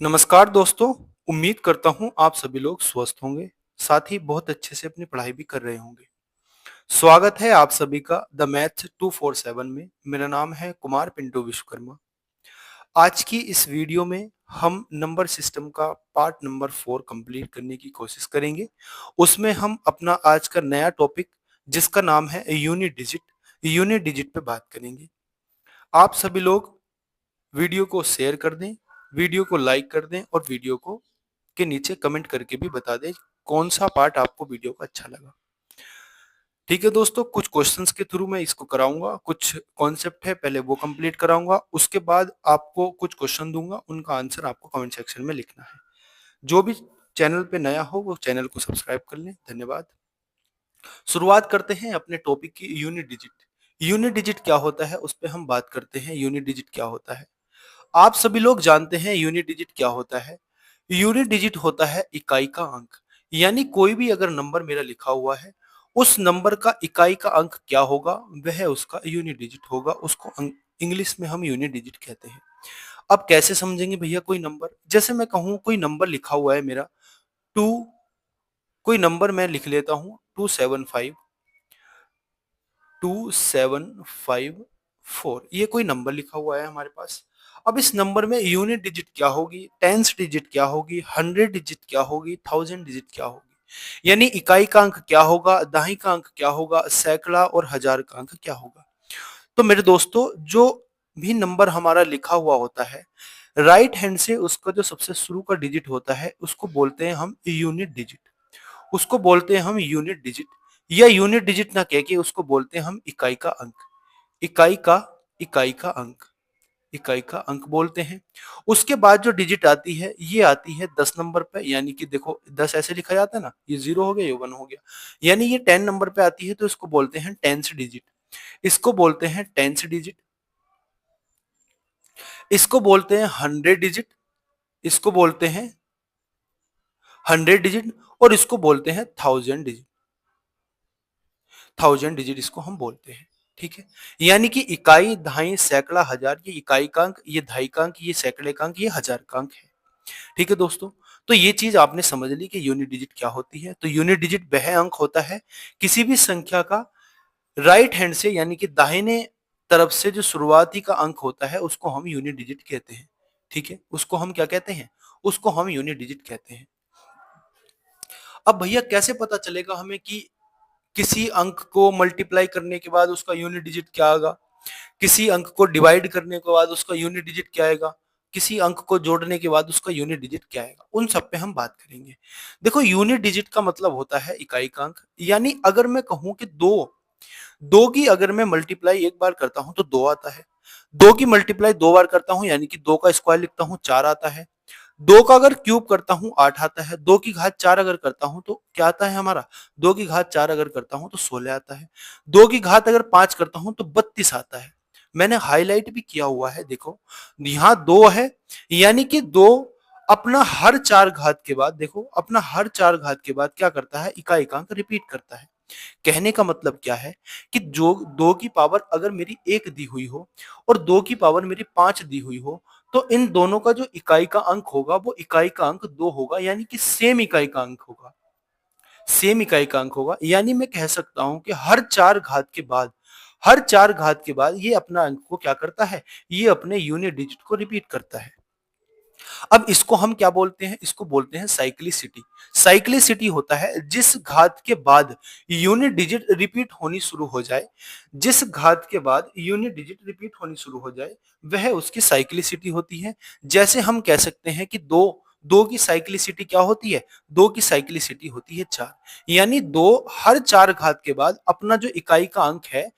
नमस्कार दोस्तों, उम्मीद करता हूँ आप सभी लोग स्वस्थ होंगे, साथ ही बहुत अच्छे से अपनी पढ़ाई भी कर रहे होंगे। स्वागत है आप सभी का द मैथ्स 247 में। मेरा नाम है कुमार पिंटू विश्वकर्मा। आज की इस वीडियो में हम नंबर सिस्टम का पार्ट नंबर 4 कंप्लीट करने की कोशिश करेंगे। उसमें हम अपना आज का नया टॉपिक जिसका नाम है यूनिट डिजिट पे बात करेंगे। आप सभी लोग वीडियो को शेयर कर दें, वीडियो को लाइक कर दें और वीडियो को के नीचे कमेंट करके भी बता दें कौन सा पार्ट आपको वीडियो का अच्छा लगा। ठीक है दोस्तों, कुछ क्वेश्चंस के थ्रू मैं इसको कराऊंगा, कुछ कॉन्सेप्ट है पहले वो कंप्लीट कराऊंगा, उसके बाद आपको कुछ क्वेश्चन दूंगा, उनका आंसर आपको कमेंट सेक्शन में लिखना है। जो भी चैनल पे नया हो वो चैनल को सब्सक्राइब कर लें। धन्यवाद। शुरुआत करते हैं अपने टॉपिक की यूनिट डिजिट। यूनिट डिजिट क्या होता है उस पर हम बात करते हैं। यूनिट डिजिट क्या होता है आप सभी लोग जानते हैं। यूनिट डिजिट क्या होता है? यूनिट डिजिट होता है इकाई का अंक। यानी कोई भी अगर नंबर मेरा लिखा हुआ है, उस नंबर का इकाई का अंक क्या होगा, वह उसका यूनिट डिजिट होगा। उसको इंग्लिश में हम यूनिट डिजिट कहते हैं। अब कैसे समझेंगे भैया कोई नंबर? जैसे मैं कहूं कोई नंबर लिखा हुआ है मेरा टू, कोई नंबर मैं लिख लेता हूं 275 ये कोई नंबर लिखा हुआ है हमारे पास। अब इस नंबर में यूनिट डिजिट क्या होगी, टेंस डिजिट क्या होगी, हंड्रेड डिजिट क्या होगी, थाउजेंड डिजिट क्या होगी। यानी इकाई का अंक क्या होगा, दहाई का अंक क्या होगा, सैकड़ा और हजार का अंक क्या होगा। तो मेरे दोस्तों, जो भी नंबर हमारा लिखा हुआ होता है, राइट हैंड से उसका जो सबसे शुरू का डिजिट होता है उसको बोलते हैं हम यूनिट डिजिट। उसको बोलते हैं हम यूनिट डिजिट, या यूनिट डिजिट ना कह के उसको बोलते हैं हम इकाई का अंक। इकाई का इकाई का अंक इकाई का अंक बोलते हैं। उसके बाद जो डिजिट आती है ये आती है 10 नंबर पे। यानी कि देखो 10 ऐसे लिखा जाता है ना, ये 0 हो गया, ये 1 हो गया। यानी ये 10 नंबर पे आती है तो इसको बोलते हैं टेंस डिजिट। इसको बोलते हैं टेंस डिजिट। इसको बोलते हैं हंड्रेड डिजिट। इसको बोलते हैं हंड्रेड डिजिट। और इसको बोलते हैं थाउजेंड डिजिट। थाउजेंड डिजिट इसको हम बोलते हैं। ठीक है। यानी कि इकाई, दहाई, सैकड़ा, हजार, ये इकाई का अंक, ये दहाई का अंक, ये सैकड़े का अंक, ये हजार का अंक है। ठीक है दोस्तों, तो ये चीज आपने समझ ली कि यूनिट डिजिट क्या होती है। तो यूनिट डिजिट वह अंक होता है किसी भी संख्या का राइट हैंड से, यानी कि दाहिने तरफ से जो शुरुआती का अंक होता है उसको हम यूनिट डिजिट कहते हैं। ठीक है, उसको हम क्या कहते हैं? उसको हम यूनिट डिजिट कहते हैं। अब भैया कैसे पता चलेगा हमें कि किसी अंक को मल्टीप्लाई करने के बाद उसका यूनिट डिजिट क्या आएगा, किसी अंक को डिवाइड करने के बाद उसका यूनिट डिजिट क्या आएगा, किसी अंक को जोड़ने के बाद उसका यूनिट डिजिट क्या आएगा, उन सब पे हम बात करेंगे। देखो, यूनिट डिजिट का मतलब होता है इकाई का अंक। यानी अगर मैं कहूं कि दो दो की अगर मैं मल्टीप्लाई एक बार करता हूं तो दो आता है। दो की मल्टीप्लाई दो बार करता हूं यानी कि दो का स्क्वायर लिखता हूं, चार आता है। दो का अगर क्यूब करता हूं, आठ आता है। दो की घात चार अगर करता हूं तो क्या आता है हमारा? दो की घात चार अगर करता हूं तो 16 आता है। दो की घात अगर पांच करता हूं तो 32 आता है। मैंने हाईलाइट भी किया हुआ है, देखो यहां दो है। यानी कि दो अपना हर चार घात के बाद, देखो अपना हर चार घात के बाद क्या करता है, इकाई का अंक रिपीट करता है। कहने का मतलब क्या है कि जो दो की पावर अगर मेरी एक दी हुई हो और दो की पावर मेरी पांच दी हुई हो, तो इन दोनों का जो इकाई का अंक होगा वो इकाई का अंक दो होगा। यानी कि सेम इकाई का अंक होगा। सेम इकाई का अंक होगा। यानी मैं कह सकता हूं कि हर चार घात के बाद ये अपना अंक को क्या करता है, ये अपने यूनिट डिजिट को रिपीट करता है। अब इसको हम क्या बोलते हैं? इसको बोलते हैं साइक्लिसिटी। साइक्लिसिटी होता है जिस घात के बाद यूनिट डिजिट रिपीट होनी शुरू हो जाए, जिस घात के बाद यूनिट डिजिट रिपीट होनी शुरू हो जाए वह उसकी साइक्लिसिटी होती है। जैसे हम कह सकते हैं कि दो दो की साइक्लिसिटी क्या होती है? दो की साइक्लिसिटी होती है चार। यानी दो हर चार घात के बाद अपना जो इकाई का अंक है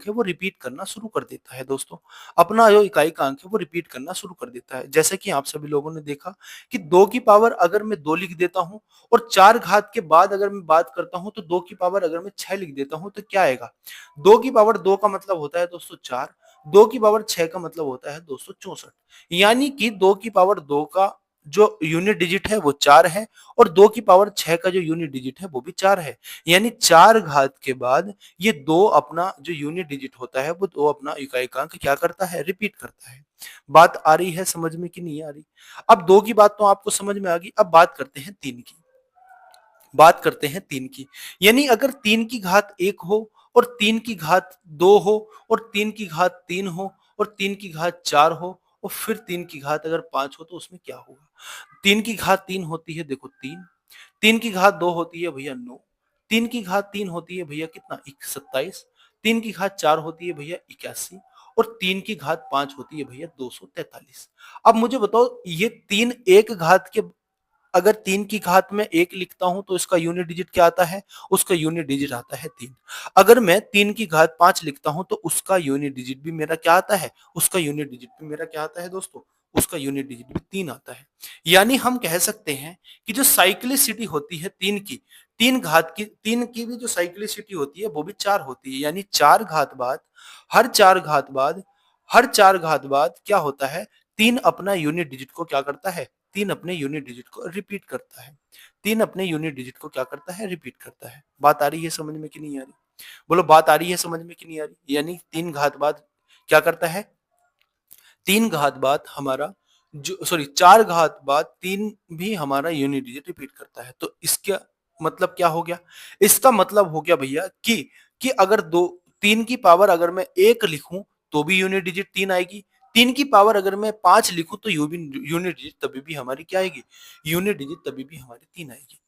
वो रिपीट करना शुरू कर देता है दोस्तों। अपना जो इकाई का अंक है वो रिपीट करना शुरू कर देता है। जैसे कि आप सभी लोगों ने देखा कि दो की पावर अगर मैं दो लिख देता हूं और चार घात के बाद अगर मैं बात करता हूं तो दो की पावर अगर मैं छह लिख देता हूं तो क्या आएगा? दो की पावर दो का मतलब होता है दोस्तों चार। दो की पावर छह का मतलब होता है 264। यानी कि दो की पावर दो का जो यूनिट डिजिट है वो 4 है और 2 की पावर 6 का जो यूनिट डिजिट है वो भी 4 है। यानी 4 घात के बाद ये 2 अपना जो यूनिट डिजिट होता है वो 2 अपना इकाइकांक क्या करता है, रिपीट करता है। बात आ रही है समझ में कि नहीं आ रही? अब 2 की बात तो आपको समझ में आ गई, अब बात करते हैं 3 की। बात करते हैं 3 की। यानी अगर 3 की घात 1 हो और 3 की घात 2 हो और 3 की घात 3 हो और 3 की घात 4 हो और फिर 3 की घात अगर 5 हो तो उसमें क्या होगा? 3 की घात 3 होती है देखो 3, 3 की घात 2 होती है भैया 9, 3 की घात 3 होती है भैया कितना 27, 3 की घात 4 होती है भैया 81 और 3 की घात 5 होती है भैया 243। अब मुझे बताओ ये 3 एक घात के, अगर 3 की घात में 1 लिखता हूं तो इसका यूनिट डिजिट क्या आता है? उसका यूनिट डिजिट आता है 3। अगर मैं 3 की घात 5 लिखता हूं तो उसका यूनिट डिजिट भी मेरा क्या आता है? उसका यूनिट डिजिट भी मेरा क्या आता है दोस्तों? उसका यूनिट डिजिट भी 3 आता है। यानी हम कह सकते हैं कि जो साइक्लिसिटी होती है 3 की, 3 की भी जो साइक्लिसिटी होती है वो भी 4 होती है। यानी 4 घात बाद, हर 4 घात बाद, हर 4 घात बाद क्या होता है? 3 अपना यूनिट डिजिट को क्या करता है? 3 अपने यूनिट डिजिट को रिपीट करता है। 3 अपने यूनिट डिजिट को क्या करता है? रिपीट करता है। बात आ रही है समझ में कि नहीं आ रही? बोलो बात आ रही है समझ में कि नहीं आ रही? यानी 3 घात बाद क्या करता है? 3 घात बाद हमारा जो सॉरी 4 घात बाद 3 भी हमारा यूनिट डिजिट रिपीट करता है। तो इसका मतलब क्या हो गया? इसका मतलब हो गया भैया कि अगर 3 की पावर अगर मैं 1 लिखूं तो भी यूनिट डिजिट 3 आएगी। 3 की पावर अगर मैं 5 लिखूं तो यूनिट डिजिट तभी भी हमारी क्या आएगी? यूनिट डिजिट तभी भी हमारी 3 आएगी।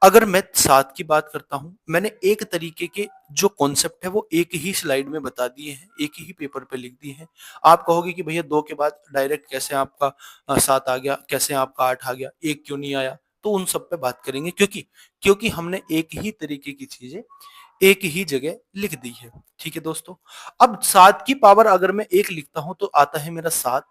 अगर मैं 7 की बात करता हूं, मैंने एक तरीके के जो कॉन्सेप्ट है वो एक ही स्लाइड में बता दिए हैं, एक ही पेपर पे लिख दिए हैं। आप कहोगे कि भैया 2 के बाद डायरेक्ट कैसे आपका 7 आ गया, कैसे आपका 8 आ गया, 1 क्यों नहीं आया? तो उन सब पे बात करेंगे क्योंकि हमने एक ही तरीके की चीजें एक ही जगह लिख दी है। ठीक है दोस्तों? अब 7 की पावर अगर मैं 1 लिखता हूं तो आता है मेरा 7,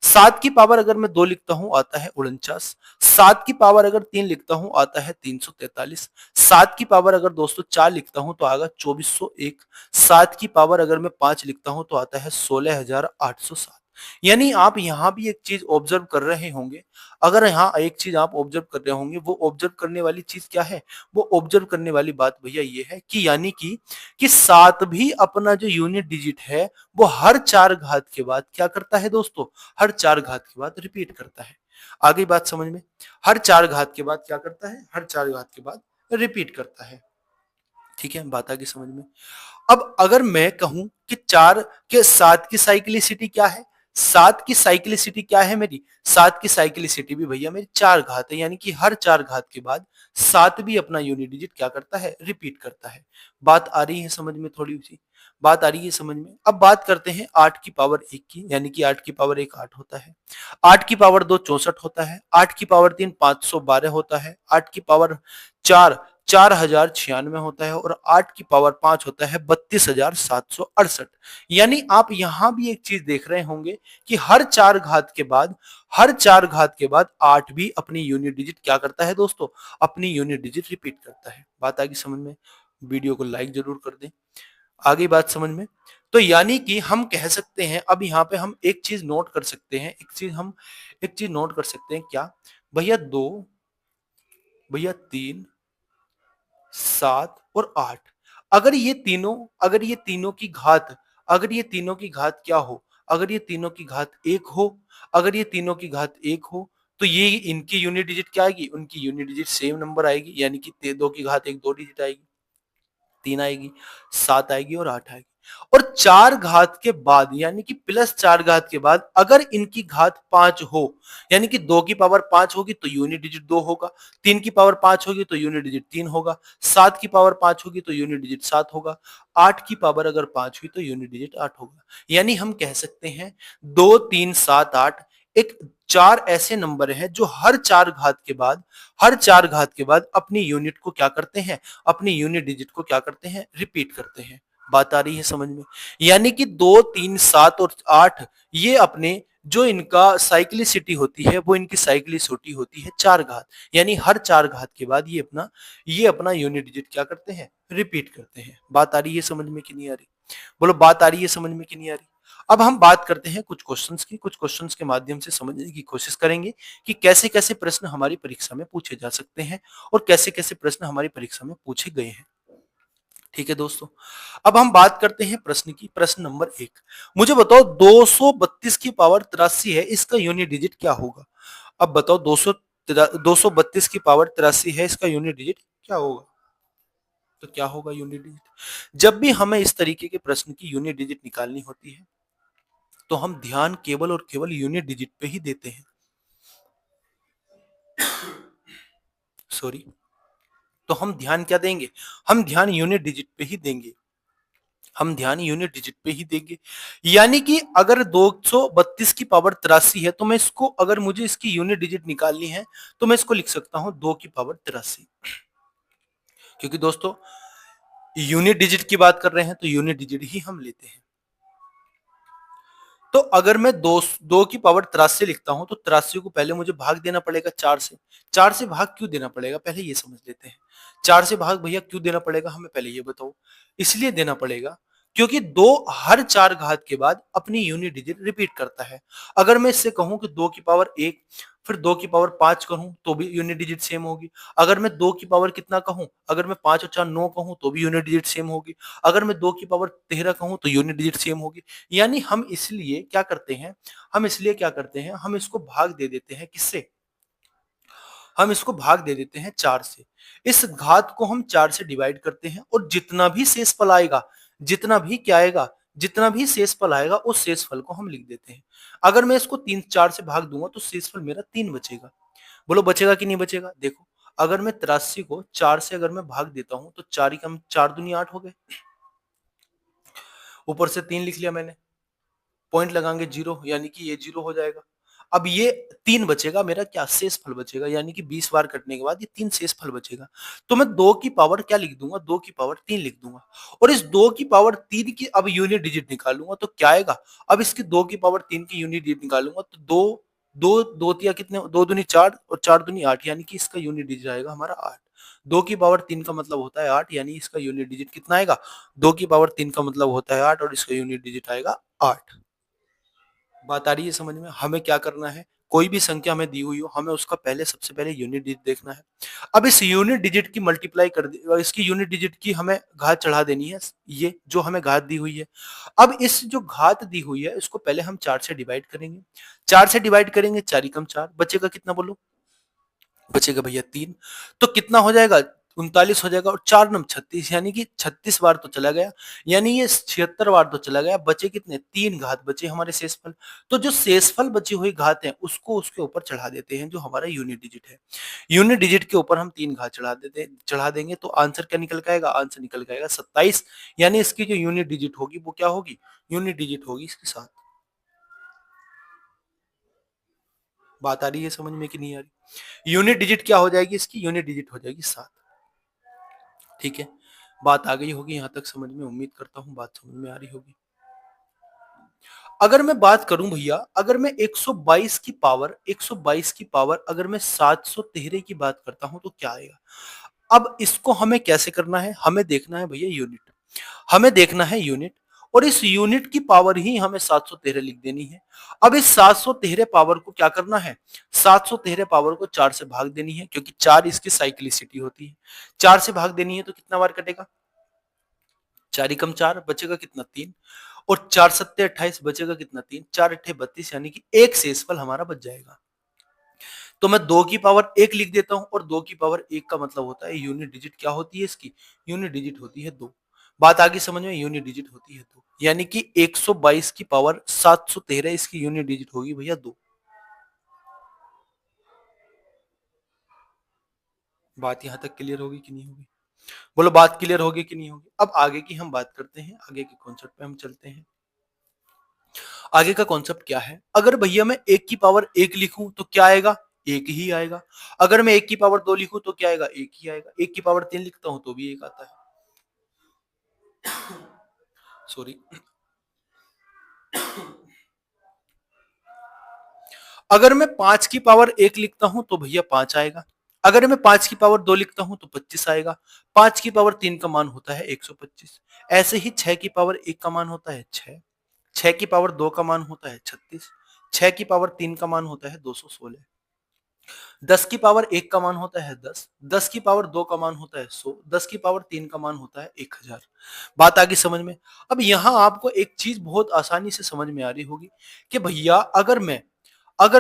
7 की पावर अगर मैं 2 लिखता हूं आता है 49, 7 की पावर अगर 3 लिखता हूं आता है 343, 7 की पावर अगर दोस्तों 4 लिखता हूं तो आएगा 2401, 7 की पावर अगर मैं 5 लिखता हूं तो आता है 16807। यानी आप यहां भी एक चीज ऑब्जर्व कर रहे होंगे। अगर यहाँ एक चीज आप ऑब्जर्व कर रहे होंगे, वो ऑब्जर्व करने वाली चीज क्या है? वो ऑब्जर्व करने वाली बात भैया ये है कि यानी कि 7 भी अपना जो यूनिट डिजिट है वो हर 4 घात के बाद क्या करता है दोस्तों? हर 4 घात के बाद रिपीट करता है। आगे बात समझ में? हर 4 घात के बाद क्या करता है? हर 4 घात के बाद रिपीट करता है। ठीक है, बात आ गई समझ में? अब अगर मैं कहूं कि 4 के 7 की साइक्लिसिटी क्या है? 7 की साइक्लिसिटी क्या है मेरी? 7 की साइक्लिसिटी भी भैया मेरी 4 घात है। यानी कि हर 4 घात के बाद 7 भी अपना यूनिट डिजिट क्या करता है? रिपीट करता है। बात आ रही है समझ में? थोड़ी सी बात आ रही है समझ में? अब बात करते हैं 8 की पावर 1 की। यानी कि 8 की पावर 1 8 होता है, 8 की पावर 2 64 होता है, 8 की पावर 3 512 होता है, 8 की पावर 4 4096 होता है और 8 की पावर 5 होता है 32,768। यानी आप यहां भी एक चीज देख रहे होंगे कि हर 4 घात के बाद, हर 4 घात के बाद 8 भी अपनी यूनिट डिजिट क्या करता है दोस्तों? अपनी यूनिट डिजिट रिपीट करता है। बात आ गई समझ में? वीडियो को लाइक जरूर कर दें। आ गई बात समझ में? तो यानी कि हम कह सकते हैं, अब यहाँ पे हम एक चीज नोट कर सकते हैं, एक चीज नोट कर सकते हैं क्या? भैया 2, भैया 3, 7 और 8, अगर ये तीनों की घात, अगर ये तीनों की घात क्या हो? अगर ये तीनों की घात 1 हो, अगर ये तीनों की घात 1 हो तो ये इनकी यूनिट डिजिट क्या आएगी? उनकी यूनिट डिजिट सेम नंबर आएगी। यानी कि 2 की घात 1 2 डिजिट आएगी, 3 आएगी, 7 आएगी और 8 आएगी। और 4 घात के बाद यानी कि प्लस 4 घात के बाद अगर इनकी घात 5 हो, यानी कि 2 की पावर 5 होगी तो यूनिट डिजिट 2 होगा, 3 की पावर 5 होगी तो यूनिट डिजिट 3 होगा, 7 की पावर 5 होगी तो यूनिट डिजिट 7 होगा, 8 की पावर अगर 5 हुई तो यूनिट डिजिट 8 होगा। यानी हम कह सकते हैं 2 3 7 8 एक 4 ऐसे नंबर हैं जो हर 4 घात के बाद, हर 4 घात के बाद अपनी यूनिट को क्या करते हैं? अपनी यूनिट डिजिट को क्या करते हैं? रिपीट करते हैं। बात आ रही है समझ में? यानी कि 2 3 7 और 8 ये अपने जो इनका साइक्लिसिटी होती है वो इनकी साइक्लिसिटी होती है 4 घात। यानी हर 4 घात के बाद ये अपना यूनिट डिजिट क्या करते हैं? रिपीट करते हैं। बात आ रही है समझ में कि नहीं आ रही? बोलो बात आ रही है समझ में कि नहीं आ रही? अब हम बात करते हैं कुछ क्वेश्चंस की। कुछ क्वेश्चंस के माध्यम से समझने की कोशिश करेंगे कि कैसे कैसे प्रश्न हमारी परीक्षा में पूछे जा सकते हैं और कैसे कैसे प्रश्न हमारी परीक्षा में पूछे गए हैं। ठीक है दोस्तों, अब हम बात करते हैं प्रश्न की। प्रश्न नंबर 1, मुझे बताओ 232 की पावर 83 है, इसका यूनिट डिजिट क्या होगा? अब बताओ 232 की पावर 83 है, इसका यूनिट डिजिट क्या होगा? तो क्या होगा यूनिट डिजिट? जब भी हमें इस तरीके के प्रश्न की यूनिट डिजिट निकालनी होती है तो हम ध्यान केवल और केवल यूनिट डिजिट पे ही देते हैं। सॉरी, तो हम ध्यान क्या देंगे? हम ध्यान यूनिट डिजिट पे ही देंगे। हम ध्यान यूनिट डिजिट पे ही देंगे। यानी कि अगर 232 की पावर 83 है तो मैं इसको, अगर मुझे इसकी यूनिट डिजिट निकालनी है तो मैं इसको लिख सकता हूं 2 की पावर 83। क्योंकि दोस्तों यूनिट डिजिट की बात कर रहे हैं तो यूनिट डिजिट ही हम लेते हैं। तो अगर मैं दो की पावर 83 लिखता हूं तो 83 को पहले मुझे भाग देना पड़ेगा 4 से। 4 से भाग क्यों देना पड़ेगा, पहले ये समझ लेते हैं। 4 से भाग भैया क्यों देना पड़ेगा हमें, पहले ये बताओ। इसलिए देना पड़ेगा क्योंकि दो हर 4 घात के बाद अपनी यूनिट डिजिट रिपीट करता है। अगर मैं इससे कहूं कि 2 की पावर 1 फिर 2 की पावर 5 कहूं तो भी यूनिट डिजिट सेम होगी। अगर मैं 2 की पावर कितना कहूं, अगर मैं 5 और 4 9 कहूं तो भी यूनिट डिजिट सेम होगी। अगर मैं 2 की पावर 13 कहूं तो यूनिट डिजिट सेम होगी। यानी हम इसलिए क्या करते हैं, हम इसको भाग दे देते हैं किससे? हम इसको भाग दे देते हैं 4 से। इस घात को हम 4 से डिवाइड करते हैं और जितना भी शेषफल आएगा, जितना भी क्या आएगा, जितना भी शेषफल आएगा उस शेषफल को हम लिख देते हैं। अगर मैं इसको 3 4 से भाग दूंगा तो शेषफल मेरा 3 बचेगा। बोलो बचेगा कि नहीं बचेगा? देखो, अगर मैं 83 को 4 से अगर मैं भाग देता हूं तो 4 ही कम 4 दूनी 8 हो गए। ऊपर से 3 लिख लिया मैंने, पॉइंट लगाएंगे 0, यानी कि ये 0 हो जाएगा। अब ये 3 बचेगा मेरा, क्या शेष फल बचेगा, यानी कि 20 बार कटने के बाद ये 3 शेष फल बचेगा। तो मैं 2 की पावर क्या लिख दूंगा, 2 की पावर 3 लिख दूंगा। और इस 2 की पावर 3 की अब यूनिट डिजिट निकालूंगा तो क्या आएगा? अब इसकी 2 की पावर 3 की यूनिट डिजिट निकालूंगा तो 2 2 2 तिया कितने, 2 दूनी 4 और 4 दूनी 8, यानी कि इसका यूनिट डिजिट आएगा हमारा 8। 2 की पावर 3 का मतलब होता है 8, यानी इसका यूनिट डिजिट कितना आएगा? 2 की पावर 3 का मतलब होता है 8 और इसका यूनिट डिजिट आएगा 8। बात आ रही है समझ में? हमें क्या करना है, कोई भी संख्या हमें दी हुई हो, हमें उसका पहले सबसे पहले यूनिट डिजिट देखना है। अब इस यूनिट डिजिट की मल्टीप्लाई कर दे, इसकी यूनिट डिजिट की हमें घात चढ़ा देनी है, ये जो हमें घात दी हुई है। अब इस जो घात दी हुई है इसको पहले हम 4 से डिवाइड करेंगे। 4 से डिवाइड करेंगे, 4 ही कम 4 बचेगा, कितना बोलो? बचेगा भैया 3। तो कितना हो जाएगा? 39 हो जाएगा और 4 नम 36, यानी कि 36 बार तो चला गया, यानी ये 76 बार तो चला गया। बचे कितने? 3 घात बचे हमारे शेषफल। तो जो शेषफल बची हुई घात है उसको उसके ऊपर चढ़ा देते हैं, जो हमारा यूनिट डिजिट है। यूनिट डिजिट के ऊपर हम 3 घात चढ़ा देंगे तो आंसर क्या निकल के आएगा? आंसर निकल के आएगा 27। यानी इसकी जो यूनिट डिजिट होगी वो क्या होगी? यूनिट डिजिट होगी इसके साथ। बात आ रही है समझ में कि नहीं आ रही? यूनिट डिजिट क्या हो जाएगी इसकी? यूनिट डिजिट हो जाएगी 7। ठीक है, बात आ गई होगी यहां तक समझ में, उम्मीद करता हूं बात समझ में आ रही होगी। अगर मैं बात करूं भैया, अगर मैं 122 की पावर अगर मैं 713 की बात करता हूं तो क्या आएगा? अब इसको हमें कैसे करना है, हमें देखना है भैया यूनिट, हमें देखना है यूनिट, और इस यूनिट की पावर ही हमें 713 लिख देनी है। अब इस 713 पावर को क्या करना है? 713 पावर को 4 से भाग देनी है, क्योंकि 4 इसकी साइक्लिसिटी होती है। 4 से भाग देनी है तो कितना बार कटेगा? 4 एकम 4 बचेगा कितना? 3। और 4 सत्ते 28 बचेगा कितना? 3। 4 अट्ठे 32, यानी कि एक शेषफल हमारा बच जाएगा। तो मैं 2 की पावर 1 लिख देता हूं, और 2 की पावर 1 का मतलब होता है यूनिट डिजिट क्या होती है इसकी? यूनिट डिजिट होती है 2। बात आगे समझ में? यूनिट डिजिट होती है 2, यानी कि 122 की पावर 713 इसकी यूनिट डिजिट होगी भैया 2। बात यहां तक क्लियर होगी कि नहीं होगी? बोलो बात क्लियर होगी कि नहीं होगी? अब आगे की हम बात करते हैं, आगे के कॉन्सेप्ट पे हम चलते हैं। आगे का कॉन्सेप्ट क्या है? अगर भैया मैं 1 की पावर 1 लिखूं तो क्या आएगा? 1 ही आएगा। अगर मैं 1 की पावर 2 लिखूं तो क्या आएगा? 1 ही आएगा। 1 की पावर 3 लिखता हूं तो भी 1 आता है। सॉरी। अगर मैं 5 की पावर 1 लिखता हूं तो भैया 5 आएगा। अगर मैं 5 की पावर 2 लिखता हूं तो 25 आएगा। 5 की पावर 3 का मान होता है 125। ऐसे ही 6 की पावर 1 का मान होता है 6। 6 की पावर 2 का मान होता है 36, 6 की पावर 3 का मान होता है 216, 10 की पावर 1 का मान होता है 10, 10 की पावर 2 का मान होता है 100, 10 की पावर 3 का मान होता है 1000। बात आ गई समझ में? अब यहाँ आपको एक चीज बहुत आसानी से समझ में आ रही होगी कि भैया अगर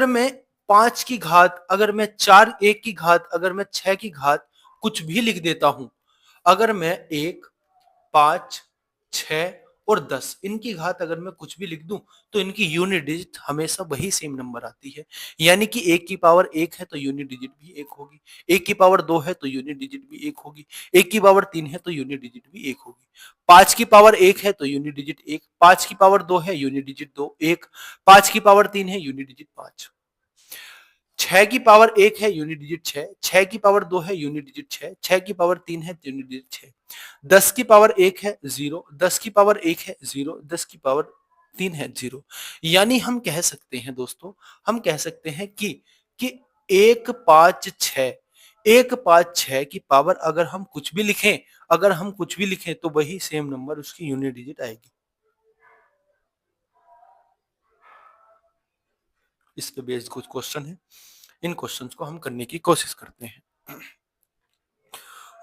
मैं 5 की घात, अगर मैं 4 1 की घात, अगर मैं 6 की घात कुछ भी लिख देता हूं, अगर मैं 1 5 6 और 10 इनकी घात अगर मैं कुछ भी लिख दूं तो इनकी यूनिट डिजिट हमेशा वही सेम नंबर आती है। यानी कि 1 की पावर 1 है तो यूनिट डिजिट भी 1 होगी, 1 की पावर 2 है तो यूनिट डिजिट भी 1 होगी, 1 की पावर 3 है तो यूनिट डिजिट भी 1 होगी, 5 की पावर 1 है तो यूनिट डिजिट 1, 5 की पावर 2 है यूनिट डिजिट 2 1, 5 की पावर 3 है यूनिट डिजिट 5, 6 की पावर 1 है यूनिट डिजिट 6, 6 की पावर 2 है यूनिट डिजिट 6, 6 की पावर 3 है यूनिट डिजिट 6, 10 की पावर 1 है 0, 10 की पावर 1 है 0, 10 की पावर 3 है 0। यानी हम कह सकते हैं दोस्तों, हम कह सकते हैं कि 1 5 6, 1 5 6 की पावर अगर हम कुछ भी लिखें, अगर हम कुछ भी लिखें तो वही सेम नंबर उसकी यूनिट डिजिट आएगी। इस पे बेस्ड कुछ क्वेश्चन है, इन क्वेश्चंस को हम करने की कोशिश करते हैं।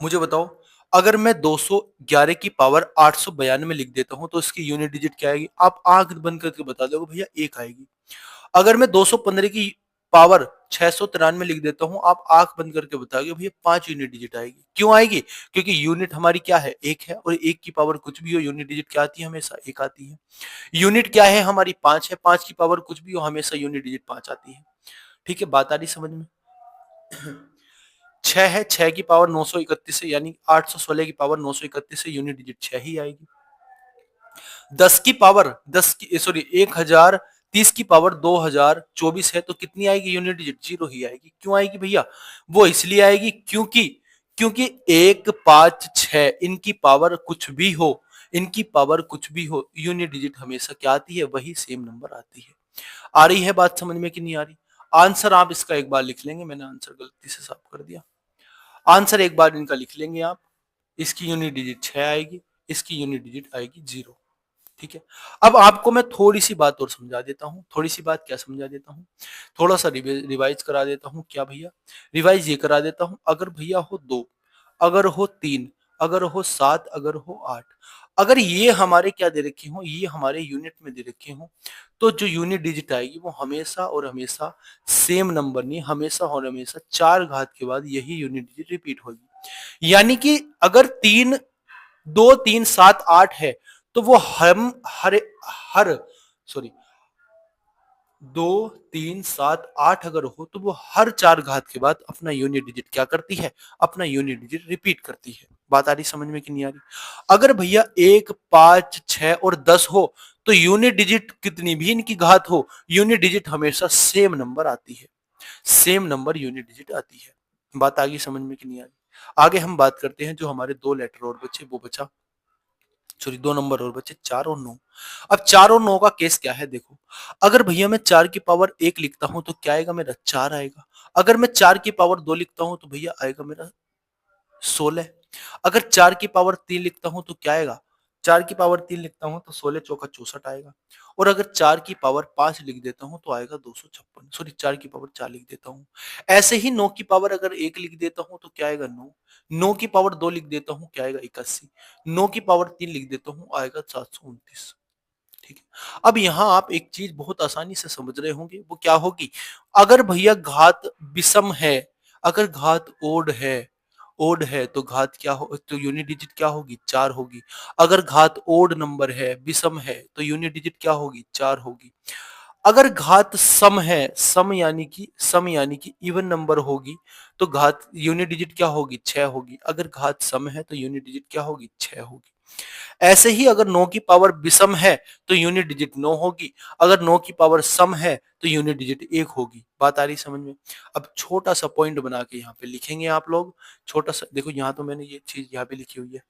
मुझे बताओ, अगर मैं 211 की पावर 892 लिख देता हूं तो इसकी यूनिट डिजिट क्या आएगी? आप आंख बंद करके बता दोगे भैया 1 आएगी। अगर मैं 215 की पावर 693 लिख देता हूं, आप आंख बंद करके बताओगे भैया 5 यूनिट डिजिट आएगी। क्यों आएगी? क्योंकि यूनिट हमारी क्या है? 1 है, और 1 की पावर कुछ भी हो यूनिट डिजिट क्या आती है? हमेशा 1 आती है। यूनिट क्या है हमारी? 5 है, 5 की पावर कुछ भी हो हमेशा यूनिट डिजिट 5 आती है। ठीक है, बात आ रही समझ में? 6 है, 6 की पावर 931 से, यानी 816 की पावर 931 से यूनिट डिजिट 6 ही आएगी। 10 की पावर 10 की सॉरी 1000 30 की पावर 2024 है तो कितनी आएगी यूनिट डिजिट? 0 ही आएगी। क्यों आएगी भैया? वो इसलिए आएगी क्योंकि क्योंकि 1 5 6 इनकी पावर कुछ भी हो, इनकी पावर कुछ भी हो, यूनिट डिजिट हमेशा क्या आती है? वही सेम नंबर आती है। आ रही है बात समझ में कि नहीं आ रही? आंसर आप इसका एक बार लिख लेंगे, मैंने आंसर गलती से साफ कर दिया। आंसर एक बार इनका लिख लेंगे आप। इसकी यूनिट डिजिट 6 आएगी, इसकी यूनिट डिजिट आएगी 0। ठीक है, अब आपको मैं थोड़ी सी बात और समझा देता हूं। थोड़ी सी बात क्या समझा देता हूं? थोड़ा सा रिवाइज करा देता हूं। क्या भैया? रिवाइज ये करा देता हूं, अगर भैया हो 2, अगर हो 3, अगर हो 7, अगर हो 8, अगर ये हमारे क्या दे रखे हो, ये हमारे यूनिट में दे रखे हो, तो जो यूनिट डिजिट आएगी वो हमेशा और हमेशा सेम नंबर नहीं, हमेशा और हमेशा 4 घात के बाद यही यूनिट डिजिट रिपीट होगी। यानी कि अगर 2 3 7 8 है तो वो हम हर हर सॉरी 2 3 7 8 अगर हो तो वो हर 4 घात के बाद अपना यूनिट डिजिट क्या करती है? अपना यूनिट डिजिट रिपीट करती है। बात आ रही समझ में कि नहीं आ रही? अगर भैया 1 5 6 और 10 हो तो यूनिट डिजिट कितनी भी इनकी घात हो, यूनिट डिजिट हमेशा सेम नंबर आती है, सेम नंबर यूनिट डिजिट आती है। बात आ गई समझ में कि नहीं आ रही? आगे हम बात करते हैं जो हमारे 2 लेटर और बचे, वो बचा सॉरी 2 नंबर और बचे 4 और 9। अब 4 और 9 का केस क्या है देखो, अगर भैया मैं 4 की पावर 1 लिखता हूं तो क्या आएगा मेरा? 4 आएगा। अगर मैं 4 की पावर 2 लिखता हूं तो भैया आएगा मेरा 16। अगर 4 की पावर 3 लिखता हूं तो क्या आएगा? 4 की पावर 3 लिखता हूं तो 16 चौका 64 आएगा। और अगर 4 की पावर 5 लिख देता हूं तो आएगा 256, सॉरी 4 की पावर 4 लिख देता हूं। ऐसे ही 9 की पावर अगर 1 लिख देता हूं तो क्या आएगा? 9। 9 की पावर 2 लिख देता हूं क्या आएगा? 81। 9 की पावर 3 लिख देता हूं आएगा 729। ठीक है, अब यहाँ आप एक चीज बहुत आसानी से समझ रहे होंगे, वो क्या होगी? अगर भैया घात विषम है, अगर घात ओड है तो घात क्या हो, तो यूनिट डिजिट क्या होगी? 4 होगी। अगर घात ओड नंबर है, विषम है, तो यूनिट डिजिट क्या होगी? 4 होगी। अगर घात सम है, सम यानी कि इवन नंबर होगी, तो घात यूनिट डिजिट क्या होगी? 6 होगी। अगर घात सम है तो यूनिट डिजिट क्या होगी? 6 होगी। ऐसे ही अगर 9 की पावर विषम है तो यूनिट डिजिट 9 होगी। अगर 9 की पावर सम है तो यूनिट डिजिट 1 होगी। बात आ रही समझ में? अब छोटा सा पॉइंट बना के यहाँ पे लिखेंगे आप लोग। छोटा सा देखो, यहाँ तो मैंने ये चीज यहाँ पे लिखी हुई है।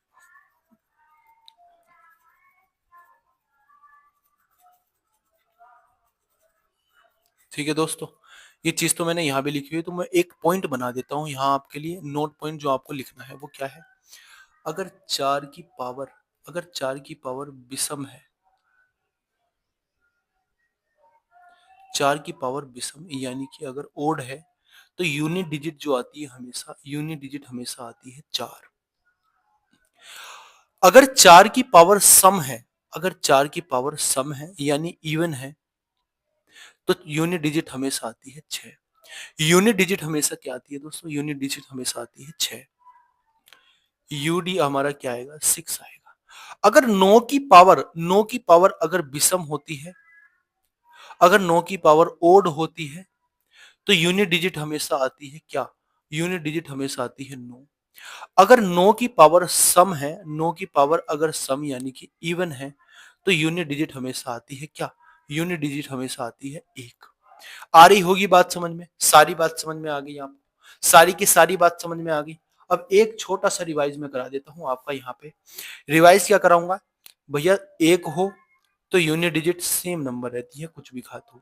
ठीक है दोस्तों, ये चीज तो मैंने यहाँ भी लिखी हुई है, तो मैं एक पॉइंट बना देता हूँ यहाँ आपके लिए। नोट पॉइंट जो आपको लिखना है वो क्या है? अगर 4 की पावर अगर 4 की पावर विषम है, 4 की पावर विषम यानी कि अगर ओड है तो यूनिट डिजिट जो आती है हमेशा, यूनिट डिजिट हमेशा आती है 4। अगर 4 की पावर सम है, अगर 4 की पावर सम है यानी इवन है, तो यूनिट डिजिट हमेशा आती है 6। यूनिट डिजिट हमेशा क्या आती है दोस्तों? यूनिट डिजिट हमेशा आती है 6। यूडी हमारा क्या आएगा? 6 आएगा। अगर 9 की पावर अगर विषम होती है, अगर 9 की पावर ओड होती है, तो यूनिट डिजिट हमेशा आती है क्या? यूनिट डिजिट हमेशा आती है 9। अगर 9 की पावर सम है, 9 की पावर अगर सम यानी कि इवन है, तो यूनिट डिजिट हमेशा आती है क्या? यूनिट डिजिट हमेशा आती है 1। आ रही होगी बात समझ में? सारी बात समझ में आ गई आपको? सारी की सारी बात समझ में आ गई? अब एक छोटा सा रिवाइज में करा देता हूं आपका यहाँ पे। रिवाइज क्या कराऊंगा भैया? 1 हो तो यूनिट डिजिट सेम नंबर रहती है, कुछ भी घात हो।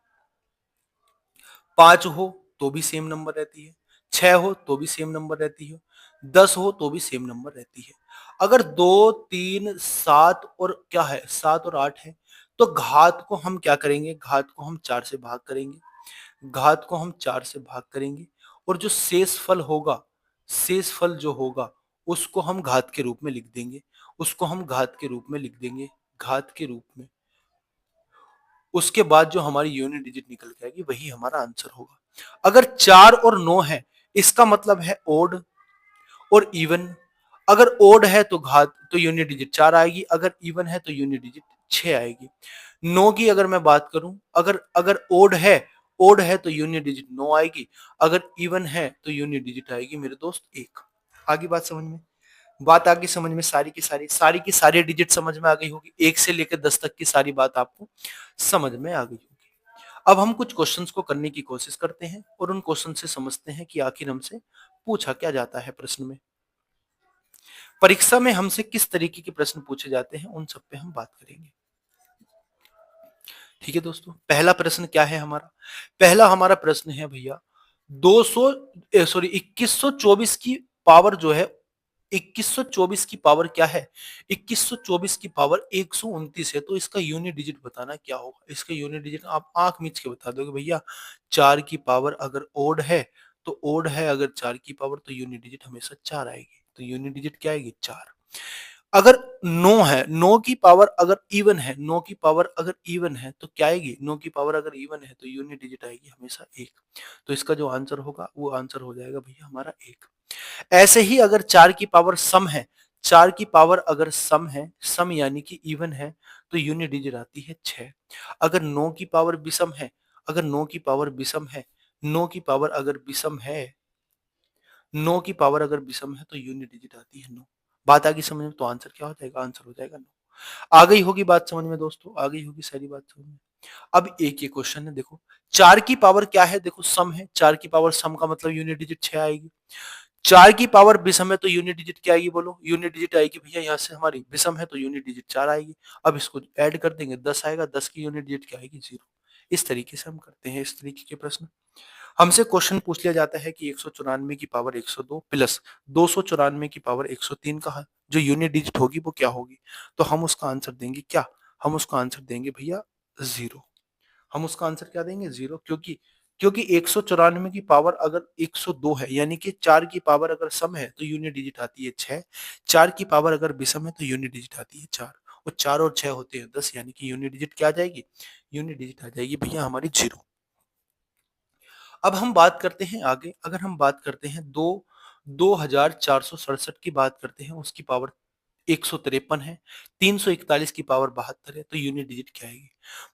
5 हो तो भी सेम नंबर रहती है, 6 हो तो भी सेम नंबर रहती है, 10 हो तो भी सेम नंबर रहती है। अगर 2, 3, 7 और क्या है, 7 और 8 है, तो घात को हम क्या करेंगे? घात को हम 4 से भाग करेंगे। घात को हम 4 से भाग करेंगे और जो शेष फल होगा, शेष फल जो होगा उसको हम घात के रूप में लिख देंगे। उसको हम घात के रूप में लिख देंगे, घात के रूप में। उसके बाद जो हमारी यूनिट डिजिट निकल के आएगी वही हमारा आंसर होगा। अगर 4 और 9 है, इसका मतलब है ओड और इवन। अगर ओड है तो घात तो यूनिट डिजिट 4 आएगी, अगर इवन है तो यूनिट डिजिट 6 आएगी। 9 की अगर मैं बात करूं, अगर अगर ओड है तो यूनिट डिजिट 9 आएगी, अगर इवन है तो यूनिट डिजिट आएगी मेरे दोस्त 1। आगे बात समझ में? बात आगे समझ में? सारी की सारी डिजिट समझ में आ गई होगी, 1 से लेकर 10 तक की सारी बात आपको समझ में आ गई होगी। अब हम कुछ क्वेश्चंस को करने की कोशिश करते हैं और उन क्वेश्चन से समझते हैं कि आखिर हमसे पूछा क्या जाता है प्रश्न में। परीक्षा में हमसे किस तरीके के प्रश्न पूछे जाते हैं उन सब पे हम बात करेंगे। ठीक है दोस्तों, पहला प्रश्न क्या है हमारा? पहला हमारा प्रश्न है भैया 2124 की पावर जो है, 2124 की पावर क्या है? 2124 की पावर 129 है, तो इसका यूनिट डिजिट बताना क्या होगा? इसका यूनिट डिजिट आप आंख मीच के बता दोगे भैया। 4 की पावर अगर ओड है तो ओड है, अगर 4 की पावर तो यूनिट डिजिट हमेशा 4 आएगी, तो यूनिट डिजिट क्या आएगी? 4। अगर 9 है, 9 की पावर अगर इवन है, 9 की पावर अगर इवन है तो क्या आएगी? 9 की पावर अगर इवन है तो यूनिट डिजिट आएगी हमेशा 1। तो इसका जो आंसर होगा वो आंसर हो जाएगा भैया हमारा 1। ऐसे ही अगर 4 की पावर सम है, 4 की पावर अगर सम है, सम यानी कि इवन है, तो यूनिट डिजिट आती है 6। अगर 9 की पावर विषम है, अगर 9 की पावर विषम है, 9 की पावर अगर विषम है, 9 की पावर अगर विषम है तो यूनिट डिजिट आती है 9। बात आ गई समझ में? तो आंसर क्या हो जाएगा? आंसर हो जाएगा 9। आ गई होगी बात समझ में दोस्तों? आ गई होगी सारी बात समझ में? अब एक ये क्वेश्चन है, देखो 4 की पावर क्या है? देखो सम है, 4 की पावर सम का मतलब यूनिट डिजिट 6 आएगी। 4 की पावर विषम है तो यूनिट डिजिट क्या आएगी? बोलो, यूनिट डिजिट आएगी भैया यहाँ से हमारी, विषम है तो यूनिट डिजिट 4 आएगी। अब इसको ऐड कर देंगे 10 आएगा, 10 की यूनिट डिजिट क्या आएगी? 0। इस तरीके से हम करते हैं इस तरीके के प्रश्न। हमसे क्वेश्चन पूछ लिया जाता है कि 194 की पावर 102 प्लस 294 की पावर 103 का है, जो यूनिट डिजिट होगी वो क्या होगी? तो हम उसका आंसर देंगे क्या? हम उसका आंसर देंगे भैया 0। हम उसका आंसर क्या देंगे? 0, क्योंकि क्योंकि 194 की पावर अगर 102 है यानी कि 4 की पावर अगर सम है तो यूनिट डिजिट आती है 6, 4 की पावर अगर विषम है तो यूनिट डिजिट आती है 4, और 4 और 6 होते हैं 10, यानी कि यूनिट डिजिट क्या आ जाएगी? यूनिट डिजिट आ जाएगी भैया हमारी 0। अब हम बात करते हैं आगे, अगर हम बात करते हैं 2467 की बात करते हैं, उसकी पावर 153 है, 341 की पावर 72 है, तो यूनिट डिजिट क्या आएगी?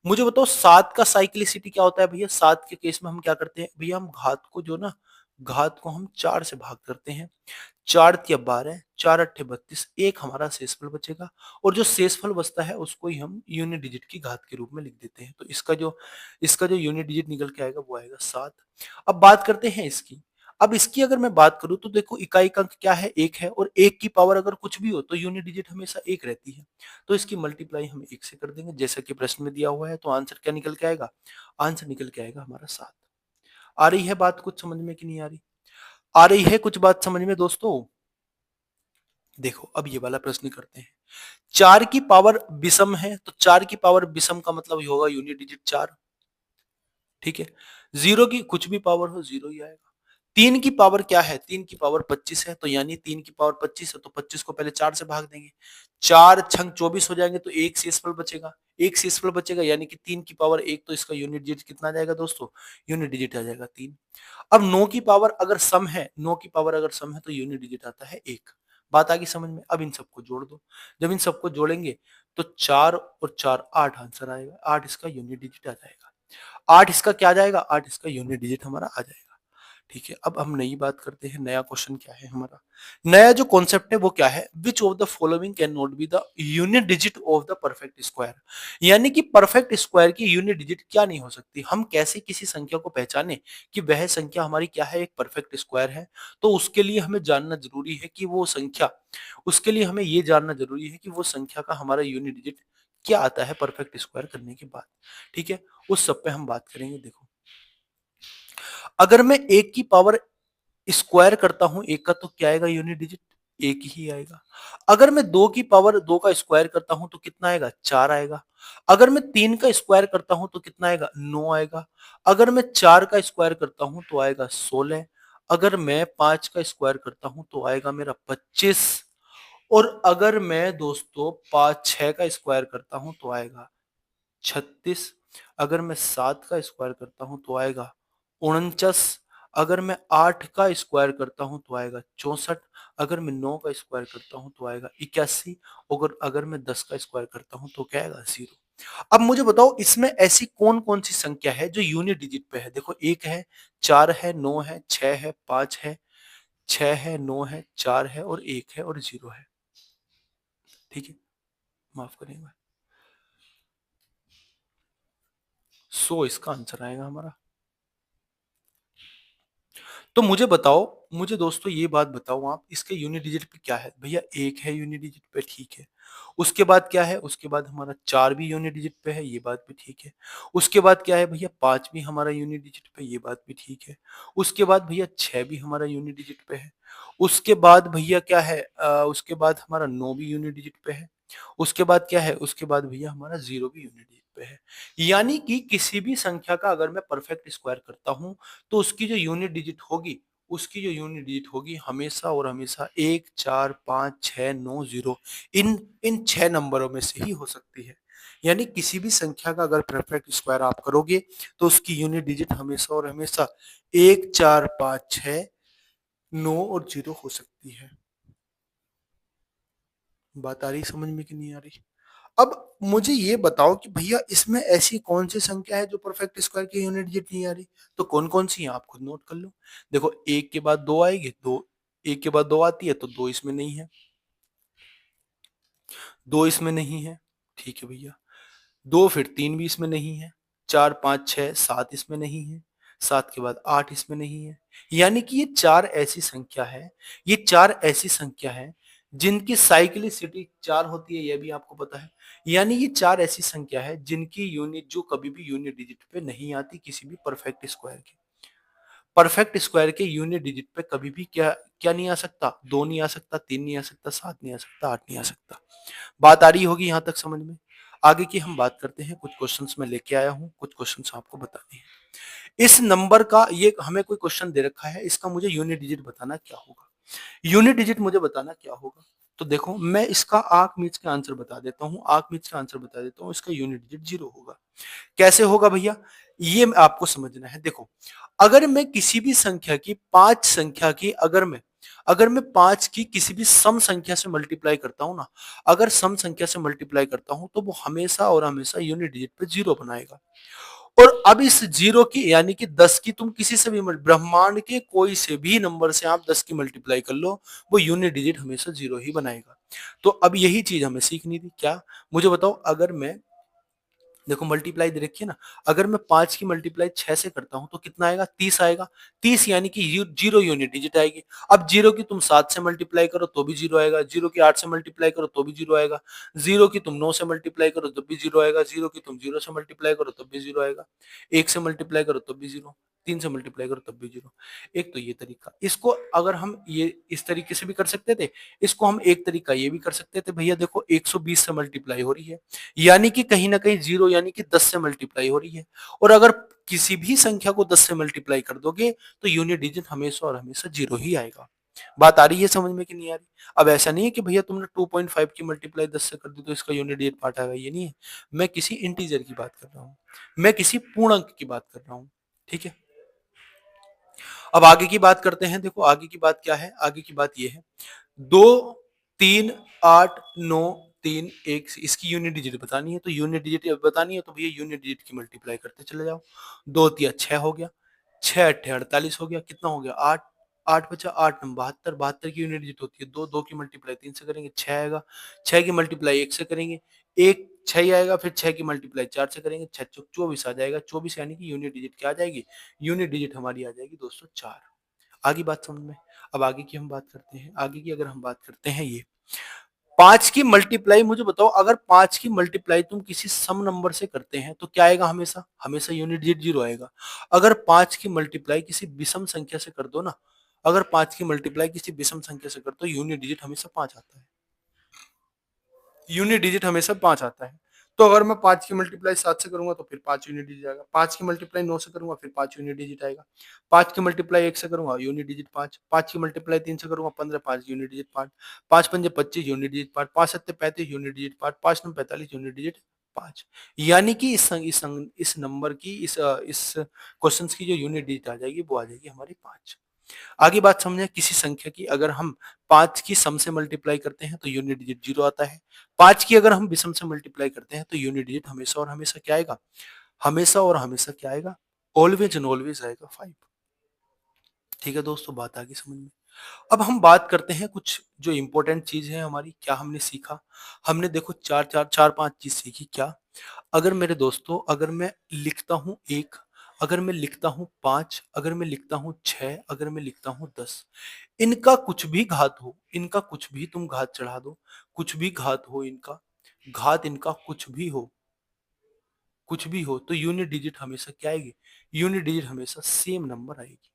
मुझे बताओ 7 का साइक्लिसिटी क्या होता है भैया? 7 के केस में हम क्या करते हैं भैया? हम घात को जो ना, घात को हम 4 से भाग करते हैं। 4 तिया 12, 4 अट्ठे 32, एक हमारा शेषफल बचेगा, और जो शेषफल बचता है उसको ही हम यूनिट डिजिट की घात के रूप में लिख देते हैं। तो इसका जो यूनिट डिजिट निकल के आएगा वो आएगा 7। अब बात करते हैं इसकी। अब इसकी अगर मैं बात करूं तो देखो इकाई का अंक क्या है? 1 है, और 1 की पावर अगर कुछ भी हो तो यूनिट डिजिट हमेशा 1 रहती है। तो इसकी मल्टीप्लाई हम 1 से कर देंगे जैसा कि प्रश्न में दिया हुआ है। तो आंसर क्या निकल के आएगा? आंसर निकल के आएगा हमारा 7। आ रही है बात कुछ समझ में कि नहीं आ रही? आ रही है कुछ बात समझ में दोस्तों? देखो अब ये वाला प्रश्न करते हैं। 4 की पावर विषम है, तो 4 की पावर विषम का मतलब ये होगा यूनिट डिजिट 4। ठीक है। जीरो की कुछ भी पावर हो जीरो ही आएगा। तीन की पावर क्या है, तीन की पावर 25 है, तो यानी तीन की पावर 25 है तो 25 को पहले चार से भाग देंगे, चार छंग 24 हो जाएंगे, तो एक शेषफल बचेगा, एक शेषफल बचेगा, यानी कि तीन की पावर एक, तो इसका यूनिट डिजिट कितना आ जाएगा दोस्तों, यूनिट डिजिट आ जाएगा तीन। अब नौ की पावर अगर सम है, नौ की पावर अगर सम है तो यूनिट डिजिट आता है एक। बात आ गई समझ में। अब इन सबको जोड़ दो, जब इन सबको जोड़ेंगे तो चार और चार आठ आंसर आएगा, आठ इसका यूनिट डिजिट आ जाएगा। आठ इसका क्या आ जाएगा, आठ इसका यूनिट डिजिट हमारा आ जाएगा। ठीक है, अब हम नई बात करते हैं, नया क्वेश्चन क्या है हमारा। नया जो कॉन्सेप्ट है वो क्या है, which of the following can not be the unit digit of the perfect square. यानी कि परफेक्ट स्क्वायर की यूनिट डिजिट क्या नहीं हो सकती। हम कैसे किसी संख्या को पहचाने कि वह संख्या हमारी क्या है, एक परफेक्ट स्क्वायर है। तो उसके लिए हमें जानना जरूरी है कि वो संख्या, उसके लिए हमें ये जानना जरूरी है कि वो संख्या का हमारा यूनिट डिजिट क्या आता है परफेक्ट स्क्वायर करने के बाद। ठीक है, उस सब पे हम बात करेंगे। देखो, अगर मैं एक की पावर स्क्वायर करता हूं एक का, तो क्या आएगा यूनिट डिजिट, एक ही आएगा। अगर मैं दो की पावर दो का स्क्वायर करता हूं तो कितना आएगा, चार आएगा। अगर मैं तीन का स्क्वायर करता हूं तो कितना आएगा, नौ आएगा। अगर मैं चार का स्क्वायर करता हूं तो आएगा 16। अगर मैं पांच का स्क्वायर करता हूं तो आएगा मेरा 25। और अगर मैं दोस्तों पांच छह का स्क्वायर करता हूं तो आएगा 36। अगर मैं सात का स्क्वायर करता हूं तो आएगा 49। अगर मैं आठ का स्क्वायर करता हूं तो आएगा 64। अगर मैं नौ का स्क्वायर करता हूं तो आएगा 81। और अगर मैं 10 का स्क्वायर करता हूं तो क्या आएगा, जीरो। अब मुझे बताओ इसमें ऐसी कौन कौन सी संख्या है जो यूनिट डिजिट पे है। देखो, एक है, चार है, नौ है, छह है, पांच है, छह है, नौ है, चार है और एक है और जीरो है। ठीक है, माफ करेंगे, 100 इसका आंसर आएगा हमारा। तो मुझे बताओ, मुझे दोस्तों ये बात बताओ आप, इसके यूनिट डिजिट पे क्या है भैया, एक है यूनिट डिजिट पे, ठीक है। उसके बाद क्या है, उसके बाद हमारा चार भी यूनिट डिजिट पे है, ये बात भी ठीक है। उसके बाद क्या है भैया, पांच भी हमारा यूनिट डिजिट पे, ये बात भी ठीक है। उसके बाद भैया छह भी हमारा यूनिट डिजिट पे है। उसके बाद भैया क्या है, उसके बाद हमारा नौ भी यूनिट डिजिट पे है। उसके बाद क्या है, उसके बाद भैया हमारा जीरो भी यूनिट डिजिट पे है। यानी कि किसी भी संख्या का अगर मैं परफेक्ट स्क्वायर करता हूं तो उसकी जो यूनिट डिजिट होगी, उसकी जो यूनिट डिजिट होगी हमेशा और हमेशा एक, चार, पांच, छह, नौ, जीरो, इन इन छह नंबरों में से ही हो सकती है। यानी किसी भी संख्या का अगर परफेक्ट स्क्वायर आप करोगे तो उसकी यूनिट डिजिट हमेशा और हमेशा एक, चार, पांच, छह, नौ और जीरो हो सकती है। बात आ रही समझ में कि नहीं आ रही। अब मुझे ये बताओ कि भैया इसमें ऐसी कौन सी संख्या है जो परफेक्ट स्क्वायर की यूनिट डिजिट नहीं आ रही। तो कौन कौन सी है आप खुद नोट कर लो। देखो, एक के बाद दो आएगी, दो, एक के बाद दो आती है तो दो इसमें नहीं है, दो इसमें नहीं है, ठीक है भैया। दो फिर तीन भी इसमें नहीं है, चार, पांच, छह, सात इसमें नहीं है, सात के बाद आठ इसमें नहीं है। यानी कि ये चार ऐसी संख्या है, ये चार ऐसी संख्या है जिनकी साइक्लिसिटी चार होती है, यह भी आपको पता है। यानी ये चार ऐसी संख्या है जिनकी यूनिट जो कभी भी यूनिट डिजिट पे नहीं आती किसी भी परफेक्ट स्क्वायर के। परफेक्ट स्क्वायर के यूनिट डिजिट पे कभी भी क्या क्या नहीं आ सकता, दो नहीं आ सकता, तीन नहीं आ सकता, सात नहीं आ सकता, आठ नहीं आ सकता। बात आ रही होगी यहां तक समझ में। आगे की हम बात करते हैं, कुछ क्वेश्चंस मैं लेके आया हूं, कुछ क्वेश्चंस आपको बताने हैं। इस नंबर का, ये हमें कोई क्वेश्चन दे रखा है, इसका मुझे यूनिट डिजिट बताना क्या होगा। यूनिट डिजिट मुझे बताना क्या होगा। तो देखो, मैं इसका आंख मीच के आंसर बता देता हूँ, आंख मीच का आंसर बता देता हूँ, इसका यूनिट डिजिट जीरो होगा। कैसे होगा भैया, ये आपको समझना है। देखो, अगर मैं किसी भी संख्या की, पांच संख्या की, अगर मैं पांच की किसी भी सम संख्या से मल्टीप्लाई करता हूं ना, अगर सम संख्या से मल्टीप्लाई करता हूं तो वो हमेशा और हमेशा यूनिट डिजिट पे जीरो बनाएगा। और अब इस जीरो की, यानी कि 10 की तुम किसी से भी ब्रह्मांड के कोई से भी नंबर से आप 10 की मल्टीप्लाई कर लो, वो यूनिट डिजिट हमेशा जीरो ही बनाएगा। तो अब यही चीज हमें सीखनी थी। क्या, मुझे बताओ, अगर मैं, देखो मल्टीप्लाई दे रखी है ना, अगर मैं पांच की मल्टीप्लाई छह से करता हूं तो कितना आएगा, 30 आएगा। 30 यानी कि जीरो यूनिट डिजिट आएगी। अब जीरो की तुम सात से मल्टीप्लाई करो तो भी जीरो आएगा, जीरो की आठ से मल्टीप्लाई करो तो भी जीरो आएगा, जीरो की तुम नौ से मल्टीप्लाई करो तब भी जीरो आएगा, जीरो की तुम जीरो से मल्टीप्लाई करो तब भी जीरो आएगा, एक से मल्टीप्लाई करो तब भी जीरो, तीन से मल्टीप्लाई करो तब भी जीरो। एक तो ये तरीका, इसको अगर हम ये इस तरीके से भी कर सकते थे, इसको हम एक तरीका ये भी कर सकते थे भैया। देखो, 120 से मल्टीप्लाई हो रही है, यानी कि कहीं ना कहीं जीरो, यानी कि 10 से मल्टीप्लाई हो रही है। और अगर किसी भी संख्या को 10 से मल्टीप्लाई कर दोगे तो यूनिट डिजिट हमेशा और हमेशा 0 ही आएगा। बात आ रही है समझ में कि नहीं आ रही? अब ऐसा नहीं है कि भैया तुमने 2.5 की मल्टीप्लाई 10 से कर दी तो इसका यूनिट डिजिट पार्ट आएगा, ये नहीं है। मैं किसी इंटीजर की बात कर रहा हूँ, मैं किसी पूर्णांक की बात कर रहा हूँ, ठीक है। अब आगे की बात करते हैं। देखो आगे की बात क्या है, आगे की बात ये है 2 3 8 9 3 1, इसकी यूनिट डिजिट बतानी है। तो यूनिट डिजिट बतानी है तो भैया यूनिट डिजिट की मल्टीप्लाई करते चले जाओ। 2 तिया 6 हो गया, 6 अट्ठे 48 हो गया, कितना हो गया 8, 8 बचा 8 नंबर 72, 72 की यूनिट डिजिट होती है 2, 2 की मल्टीप्लाई 3 से करेंगे 6 आएगा, 6 की मल्टीप्लाई 1 से करेंगे 1, 6 ही आएगा, फिर 6 की मल्टीप्लाई 4 से करेंगे 6 चौक 24 आ जाएगा, 24 यानी कि यूनिट डिजिट क्या आ जाएगी, यूनिट डिजिट हमारी आ जाएगी दोस्तों 4। आगे बात समझ में। अब आगे की हम बात करते हैं, आगे की अगर हम बात करते हैं ये 5 की मल्टीप्लाई, मुझे बताओ अगर 5 की मल्टीप्लाई तुम किसी सम नंबर से करते हैं तो क्या आएगा, हमेशा हमेशा यूनिट डिजिट 0 आएगा। अगर 5 की मल्टीप्लाई किसी विषम संख्या से कर दो ना, अगर 5 की मल्टीप्लाई किसी विषम संख्या से कर दो यूनिट डिजिट हमेशा 5 आता है, यूनिट डिजिट हमेशा 5 आता है। तो अगर मैं 5 की मल्टीप्लाई 7 से करूंगा तो फिर 5 यूनिट डिजिट आएगा, 5 की मल्टीप्लाई 9 से करूंगा फिर 5 यूनिट डिजिट आएगा, 5 की मल्टीप्लाई 1 से करूंगा यूनिट डिजिट 5, 5 की मल्टीप्लाई 3 से करूंगा 15, 5 यूनिट डिजिट 5, 5 पंजे 25 यूनिट डिजिट 5, 5 सत्ते 35 यूनिट डिजिट 5, 5 नौ 45 यूनिट डिजिट 5। यानी कि इस नंबर की इस क्वेश्चन की जो यूनिट डिजिट आ जाएगी वो आ जाएगी हमारी 5। आगे बात समझे, किसी संख्या की अगर हम 5 की सम से मल्टीप्लाई करते हैं तो यूनिट डिजिट 0 आता है, 5 की अगर हम विषम से मल्टीप्लाई करते हैं तो यूनिट डिजिट हमेशा और हमेशा क्या आएगा, हमेशा और हमेशा क्या आएगा, ऑलवेज एंड ऑलवेज आएगा 5। ठीक है दोस्तों, बात आगे समझ में। अब हम बात करते हैं कुछ जो इंपॉर्टेंट चीज है हमारी, क्या हमने सीखा। हमने देखो चार पांच चीज सीखी। क्या, अगर मेरे दोस्तों अगर मैं लिखता हूं 1, अगर मैं लिखता हूं 5, अगर मैं लिखता हूं 6, अगर मैं लिखता हूं 10, इनका कुछ भी घात हो, इनका कुछ भी तुम घात चढ़ा दो, कुछ भी घात हो इनका, घात इनका कुछ भी हो, कुछ भी हो, तो यूनिट डिजिट हमेशा क्या आएगी, यूनिट डिजिट हमेशा सेम नंबर आएगी।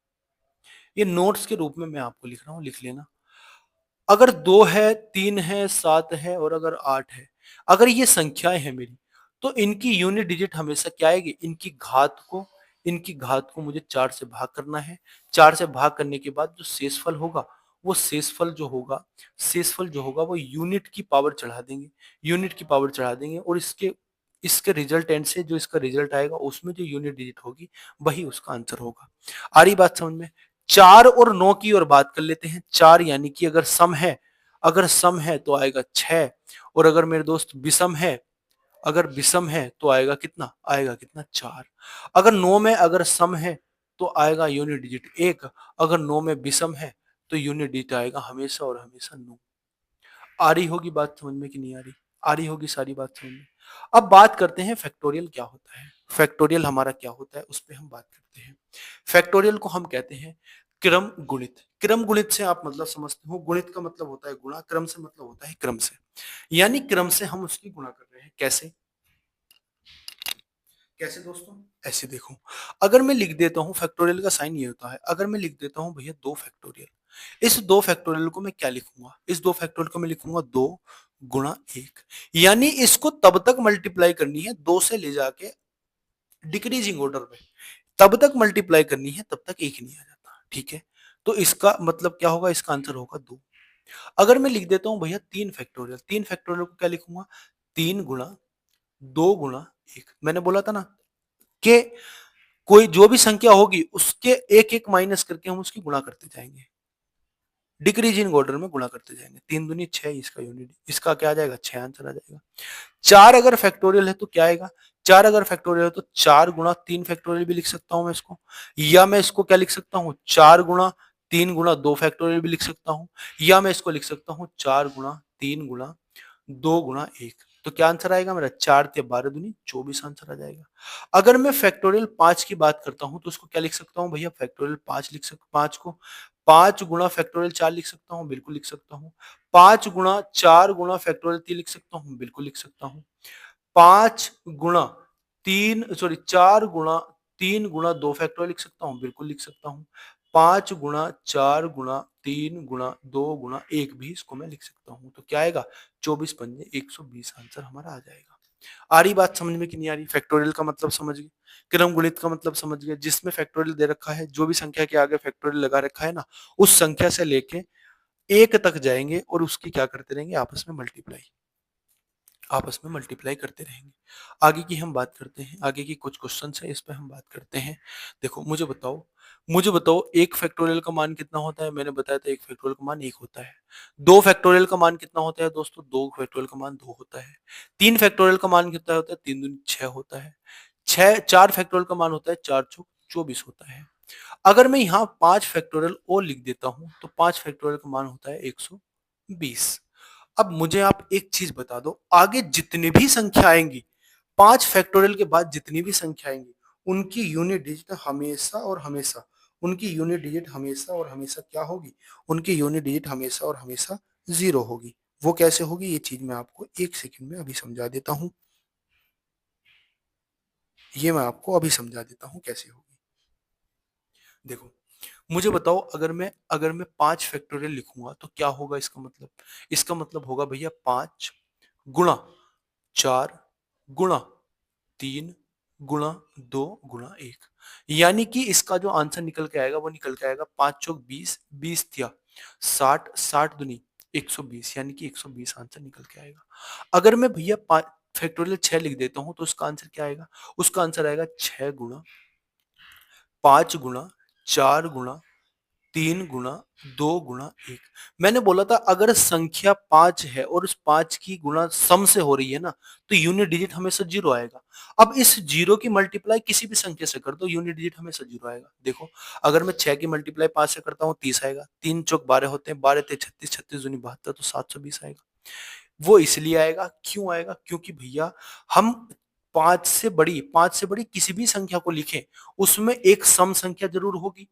ये नोट्स के रूप में मैं आपको लिख रहा हूं, लिख लेना। अगर 2 है, 3 है, 7 है और अगर 8 है, अगर ये संख्याएं हैं मेरी, तो इनकी यूनिट डिजिट हमेशा क्या आएगी, इनकी घात को मुझे 4 से भाग करना है। 4 से भाग करने के बाद जो शेषफल होगा, वो शेषफल जो होगा वो यूनिट की पावर चढ़ा देंगे, यूनिट की पावर चढ़ा देंगे और इसके इसके रिजल्टेंट से जो इसका रिजल्ट आएगा उसमें जो यूनिट डिजिट होगी वही उसका आंसर होगा। आ रही बात समझ में। 4 और 9 की और बात कर लेते हैं। 4 यानी कि अगर सम है, अगर सम है तो आएगा 6, और अगर मेरे दोस्त विषम है, अगर विषम है तो आएगा कितना, आएगा कितना 4। अगर 9 में अगर सम है तो आएगा यूनिट डिजिट 1, अगर 9 में विषम है तो यूनिट डिजिट आएगा हमेशा और हमेशा 9। आ रही होगी बात समझ में कि नहीं आ रही, आ रही होगी सारी बात समझ में। अब बात करते हैं फैक्टोरियल क्या होता है, फैक्टोरियल हमारा क्या होता है उस पर हम बात करते हैं। फैक्टोरियल को हम कहते हैं क्रम गुणित। क्रम गुणित से आप मतलब समझते हो, गुणित का मतलब होता है गुणा, क्रम से मतलब होता है क्रम से, यानी क्रम से हम उसकी गुणा कर रहे हैं। कैसे, कैसे दोस्तों, ऐसे देखो, अगर मैं लिख देता हूं फैक्टोरियल का साइन ये होता है, अगर मैं लिख देता हूं भैया 2 फैक्टोरियल, इस 2 फैक्टोरियल को मैं क्या लिखूंगा, इस 2 फैक्टोरियल को मैं लिखूंगा 2 गुणा 1, यानी इसको तब तक मल्टीप्लाई करनी है 2 से ले जाके डिक्रीजिंग ऑर्डर में, तब तक मल्टीप्लाई करनी है तब तक 1 नहीं आ जाता। ठीक है, तो इसका मतलब क्या होगा, इसका आंसर होगा 2। अगर मैं लिख देता हूं भैया 3 फैक्टोरियल, 3 फैक्टोरियल को क्या लिखूंगा, 3 गुणा 2 गुणा 1। मैंने बोला था ना कि कोई जो भी संख्या होगी उसके एक एक माइनस करके हम उसकी गुणा करते जाएंगे, डिक्रीजिंग ऑर्डर में गुणा करते जाएंगे। 3 दूनी 6, इसका यूनिट, इसका क्या आ जाएगा 6 आंसर आ जाएगा। 4 अगर फैक्टोरियल है तो क्या आएगा, 4 अगर फैक्टोरियल है तो 4 गुणा 3 फैक्टोरियल भी लिख सकता हूं मैं इसको, या मैं इसको क्या लिख सकता हूं 4 गुणा 3 गुणा 2 फैक्टोरियल भी लिख सकता हूं, या मैं इसको लिख सकता हूं 4 गुणा 3 गुणा 2 गुणा 1। तो क्या आंसर आएगा मेरा, 4 ते 12 दूनी 24 आंसर आ जाएगा। अगर मैं फैक्टोरियल 5 की बात करता हूं तो उसको क्या लिख सकता हूं भैया, फैक्टोरियल 5 लिख सकता, 5 को 5 गुणा फैक्टोरियल 4 लिख सकता हूं, बिल्कुल लिख सकता हूं। 5 गुणा 4 गुणा फैक्टोरियल 3 लिख सकता हूं, बिल्कुल लिख सकता हूं। 5 गुणा 3 सॉरी 4 गुणा 3 गुणा 2 फैक्टोरियल लिख सकता हूं, बिल्कुल लिख सकता हूं। 5 गुणा 4 गुणा 3 गुणा 2 गुणा 1 भी इसको मैं लिख सकता हूं। तो क्या आएगा, 24 पंजे 120 आंसर हमारा आ जाएगा। आ रही बात समझ में कि नहीं आ रही? फैक्टोरियल का मतलब समझ गए, क्रम गुणित का मतलब समझ गए, जिसमें फैक्टोरियल दे रखा है, जो भी संख्या के आगे फैक्टोरियल लगा रखा है ना, उस संख्या से लेके एक तक जाएंगे और उसकी क्या करते रहेंगे, आपस में मल्टीप्लाई करते रहेंगे। आगे की हम बात करते हैं, आगे की कुछ क्वेश्चन है, इस पे हम बात करते हैं। देखो मुझे बताओ एक फैक्टोरियल का मान कितना होता है? मैंने बताया था एक फैक्टोरियल का मान एक होता है। दो फैक्टोरियल का मान कितना होता है दोस्तों? दो फैक्टोरियल का मान दो होता है। तीन फैक्टोरियल का मान कितना होता है? तीन दूनी छह होता है। छह चार फैक्टोरियल का मान होता है चार चौक 24 होता है। अगर मैं यहाँ पांच फैक्टोरियल और लिख देता हूं तो पांच फैक्टोरियल का मान होता है 120। अब मुझे आप एक चीज बता दो, आगे जितनी भी संख्या आएंगी, पांच फैक्टोरियल के बाद जितनी भी संख्या आएंगी, उनकी यूनिट डिजिट हमेशा और हमेशा उनकी यूनिट डिजिट हमेशा और हमेशा क्या होगी? उनकी यूनिट डिजिट हमेशा और हमेशा जीरो होगी। वो कैसे होगी ये चीज मैं आपको एक सेकंड में अभी समझा देता हूं। ये मैं आपको अभी समझा देता हूं कैसे होगी। देखो मुझे बताओ, अगर मैं पांच फैक्टोरियल लिखूंगा तो क्या होगा इसका मतलब? इसका मतलब होगा भैया पांच गुणा चार गुणा तीन गुणा दो गुणा एक, यानी कि इसका जो आंसर निकल के आएगा वो निकल के आएगा पांच चौक 20, 20 तिया 60, 60 दुनी 120, यानी कि 120 आंसर निकल के आएगा। अगर मैं भैया फैक्टोरियल 6 लिख देता हूं तो उसका आंसर क्या आएगा? उसका आंसर आएगा 6 गुणा 5 गुणा 4 गुणा तीन गुणा दो गुणा एक। मैंने बोला था अगर संख्या पांच है और उस पांच की गुणा सम से हो रही है ना, तो यूनिट डिजिट हमेशा जीरो आएगा। अब इस जीरो की मल्टीप्लाई किसी भी संख्या से कर दो, यूनिट डिजिट हमेशा जीरो आएगा। देखो अगर मैं छह की मल्टीप्लाई पांच से करता हूँ 30 आएगा, तीन चौक 12 होते हैं, 12 ते 36, 36 दूनी 72, तो 720 आएगा। वो इसलिए आएगा, क्यों आएगा? क्योंकि भैया हम पांच से बड़ी किसी भी संख्या को लिखें, उसमें एक सम संख्या जरूर होगी।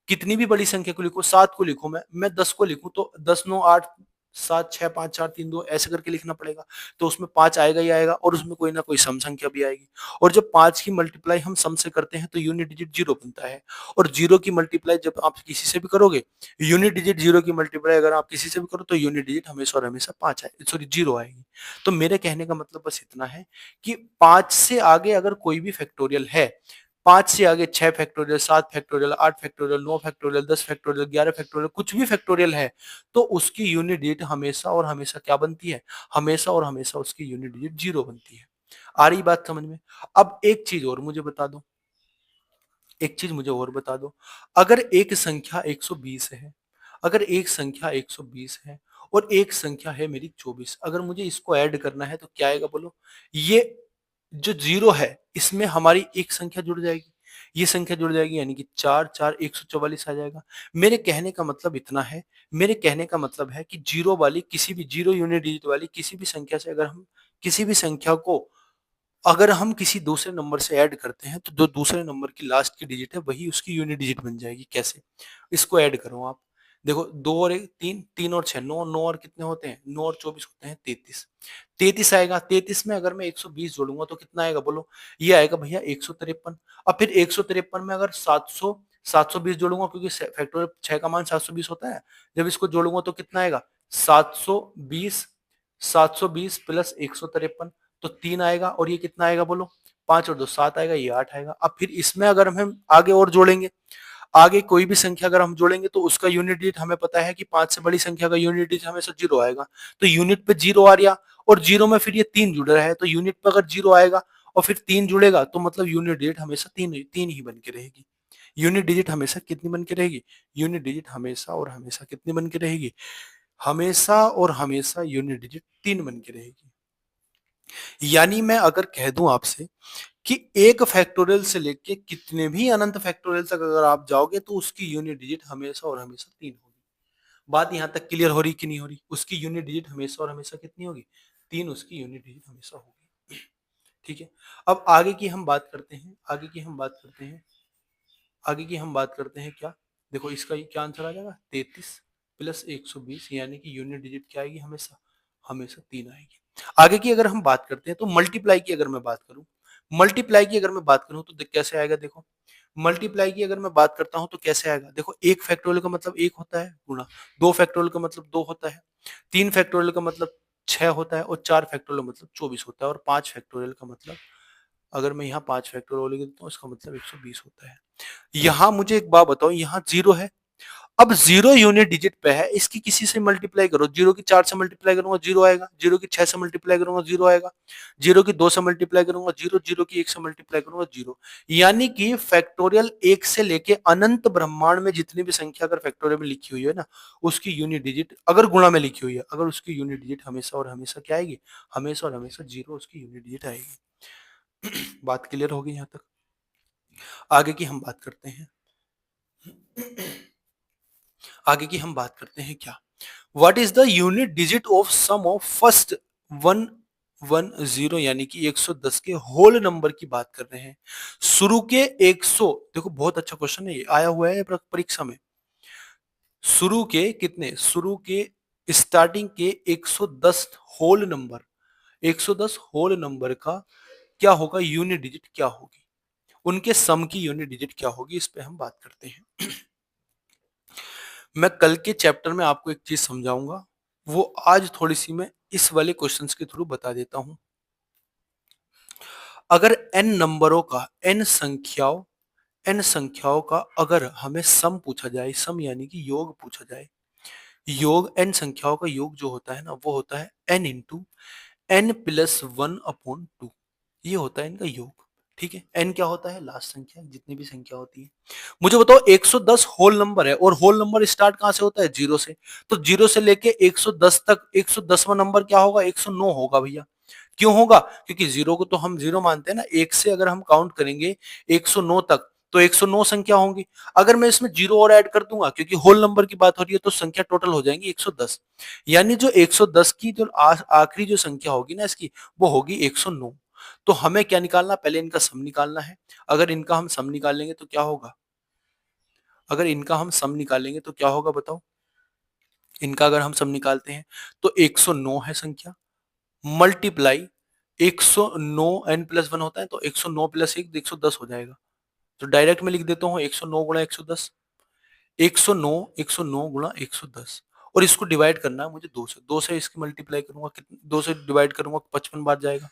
कितनी भी बड़ी संख्या को लिखो, सात को लिखो, मैं 10 को लिखूं तो 10 9 8 7 6 5 4 3 2 ऐसे करके लिखना पड़ेगा। तो उसमें पांच आएगा ही आएगा और उसमें कोई ना कोई सम संख्या भी आएगी। और जब पांच की मल्टीप्लाई हम सम से करते हैं तो यूनिट डिजिट जीरो बनता है। और जीरो की मल्टीप्लाई जब आप किसी से भी करोगे, यूनिट डिजिट जीरो की मल्टीप्लाई अगर आप किसी से भी करो तो यूनिट डिजिट हमेशा और हमेशा पांच आए, सॉरी जीरो आएगी। तो मेरे कहने का मतलब बस इतना है कि पांच से आगे अगर कोई भी फैक्टोरियल है, पांच से आगे छह फैक्टोरियल, सात फैक्टोरियल, आठ फैक्टोरियल, नौ फैक्टोरियल, 10 फैक्टोरियल, 11 फैक्टोरियल, कुछ भी फैक्टोरियल है, तो उसकी यूनिट डिजिट हमेशा और हमेशा क्या बनती है? हमेशा और हमेशा उसकी यूनिट डिजिट जीरो बनती है। आ रही बात समझ में? अब एक चीज मुझे और बता दो, अगर एक संख्या 120 है, अगर एक संख्या 120 है और एक संख्या है मेरी 24, अगर मुझे इसको ऐड करना है तो क्या आएगा बोलो? ये जो जीरो है इसमें हमारी एक संख्या जुड़ जाएगी, ये संख्या जुड़ जाएगी, यानी कि चार चार 144 आ जाएगा। मेरे कहने का मतलब इतना है, मेरे कहने का मतलब है कि जीरो वाली किसी भी जीरो यूनिट डिजिट वाली किसी भी संख्या से अगर हम किसी भी संख्या को अगर हम किसी दूसरे नंबर से ऐड करते हैं तो जो दूसरे नंबर की लास्ट की डिजिट है वही उसकी यूनिट डिजिट बन जाएगी। कैसे? इसको ऐड करो आप। देखो दो और एक तीन, तीन और छह नौ, नौ और कितने होते हैं? नौ और 24 होते हैं 33। 33 आएगा। 33 में अगर मैं 120 जोड़ूंगा तो कितना आएगा बोलो? ये आएगा भैया 153। अब फिर 153 में अगर 720 जोड़ूंगा, क्योंकि फैक्टोरियल 6 का मान 720 होता है, जब इसको जोड़ूंगा तो कितना आएगा? 720, 720 प्लस 153, तो तीन आएगा। और ये कितना आएगा बोलो? पांच और दो सात आएगा, ये आठ आएगा। अब फिर इसमें अगर हम आगे और जोड़ेंगे, आगे कोई भी संख्या अगर हम जोड़ेंगे तो उसका यूनिट डिजिट हमें पता है कि पांच से बड़ी संख्या का यूनिट डिजिट हमेशा जीरो आएगा। तो यूनिट पे जीरो आ गया और जीरो में फिर ये तीन जुड़ रहा है, तो यूनिट पे अगर जीरो आएगा और फिर तीन जुड़ेगा तो मतलब यूनिट डिजिट हमेशा तीन तीन ही बन के रहेगी। यूनिट डिजिट हमेशा कितनी बन के रहेगी? यूनिट डिजिट हमेशा और हमेशा कितनी बन के रहेगी? हमेशा और हमेशा यूनिट डिजिट तीन बन के रहेगी। यानी मैं अगर कह दूं आपसे कि एक फैक्टोरियल से लेके कितने भी अनंत फैक्टोरियल तक अगर आप जाओगे तो उसकी यूनिट डिजिट हमेशा और हमेशा तीन होगी। बात यहां तक क्लियर हो रही कि नहीं हो रही? उसकी यूनिट डिजिट हमेशा और हमेशा कितनी होगी? तीन उसकी यूनिट डिजिट हमेशा होगी। ठीक है। अब आगे की हम बात करते हैं, क्या? देखो इसका ये क्या आंसर आ जाएगा? 33 प्लस 120, यानी कि यूनिट डिजिट क्या आएगी? हमेशा हमेशा तीन आएगी। आगे की अगर हम बात करते हैं तो मल्टीप्लाई की अगर मैं बात करूं तो कैसे आएगा? देखो मल्टीप्लाई की अगर मैं बात करता हूं तो कैसे आएगा? देखो एक फैक्टोरियल का मतलब एक होता है गुणा, दो फैक्टोरियल का मतलब दो होता है, तीन फैक्टोरियल का मतलब 6 होता है, और 4 फैक्टोरियल मतलब 24 होता है, और 5 फैक्टोरियल का मतलब, अगर मैं यहाँ 5 फैक्टोरियल लिख देता हूँ, इसका मतलब 120 होता है। यहाँ मुझे एक बात बताओ, यहाँ 0 है। अब 0 यूनिट डिजिट पे है, इसकी किसी से मल्टीप्लाई करो, 0 की 4 से मल्टीप्लाई करूंगा 0 आएगा, 0 की 6 से मल्टीप्लाई करूंगा 0 आएगा, 0 की 2 से मल्टीप्लाई करूंगा 0, 0 की 1 से मल्टीप्लाई करूंगा 0। यानी कि फैक्टोरियल 1 से लेके अनंत ब्रह्मांड में जितनी भी संख्या अगर फैक्टोरियल में लिखी हुई है ना, उसकी यूनिट डिजिट अगर गुणा में लिखी हुई है, अगर उसकी यूनिट डिजिट हमेशा और हमेशा क्या आएगी, हमेशा और हमेशा 0 उसकी यूनिट डिजिट आएगी। बात क्लियर होगी यहाँ तक? आगे की हम बात करते हैं। आगे की हम बात करते हैं क्या, what is the unit digit of sum of first 110, यानी कि 110 के होल नंबर की बात कर रहे हैं। शुरू के 100, देखो बहुत अच्छा क्वेश्चन है, ये आया हुआ है परीक्षा में। शुरू के कितने, शुरू के स्टार्टिंग के 110 होल नंबर, 110 होल नंबर का क्या होगा, यूनिट डिजिट क्या होगी, उनके सम की यूनिट डिजिट क्या होगी, इस पे हम बात करते हैं। मैं कल के चैप्टर में आपको एक चीज समझाऊंगा, वो आज थोड़ी सी मैं इस वाले क्वेश्चंस के थ्रू बता देता हूं। अगर n नंबरों का, n संख्याओं का अगर हमें सम पूछा जाए, सम यानी कि योग पूछा जाए, योग n संख्याओं का योग जो होता है ना, वो होता है n इंटू n प्लस 1/2, ये होता है इनका योग। ठीक है, n क्या होता है, लास्ट संख्या, जितनी भी संख्या होती है। मुझे बताओ 110 होल नंबर है, और होल नंबर स्टार्ट कहां से होता है, 0 से। तो 0 से लेके 110 तक 110वां नंबर क्या होगा, 109 होगा भैया। क्यों होगा, क्योंकि 0 को तो हम 0 मानते हैं ना, 1 से अगर हम काउंट करेंगे 109 तक तो 109 संख्या होंगी। अगर मैं इसमें 0 और ऐड कर दूंगा, क्योंकि होल नंबर की बात हो रही है, तो संख्या टोटल हो जाएंगी 110। यानी जो 110 की जो आखिरी जो संख्या होगी ना इसकी, वो होगी 109। तो हमें क्या निकालना, पहले इनका सम निकालना है। अगर इनका हम सम निकालेंगे तो क्या होगा, अगर इनका हम सम निकालेंगे तो क्या होगा बताओ, इनका अगर हम सम निकालते हैं तो 109 है संख्या, मल्टीप्लाई 109, n प्लस 1 होता है, तो 109 प्लस 1 110 हो जाएगा। तो डायरेक्ट में लिख देता हूँ 109 गुणा 110, 109, 109 गुणा 110, और इसको डिवाइड करना है मुझे 2 से, 2 से इसकी मल्टीप्लाई करूंगा, 2 से डिवाइड करूंगा 55 बार जाएगा।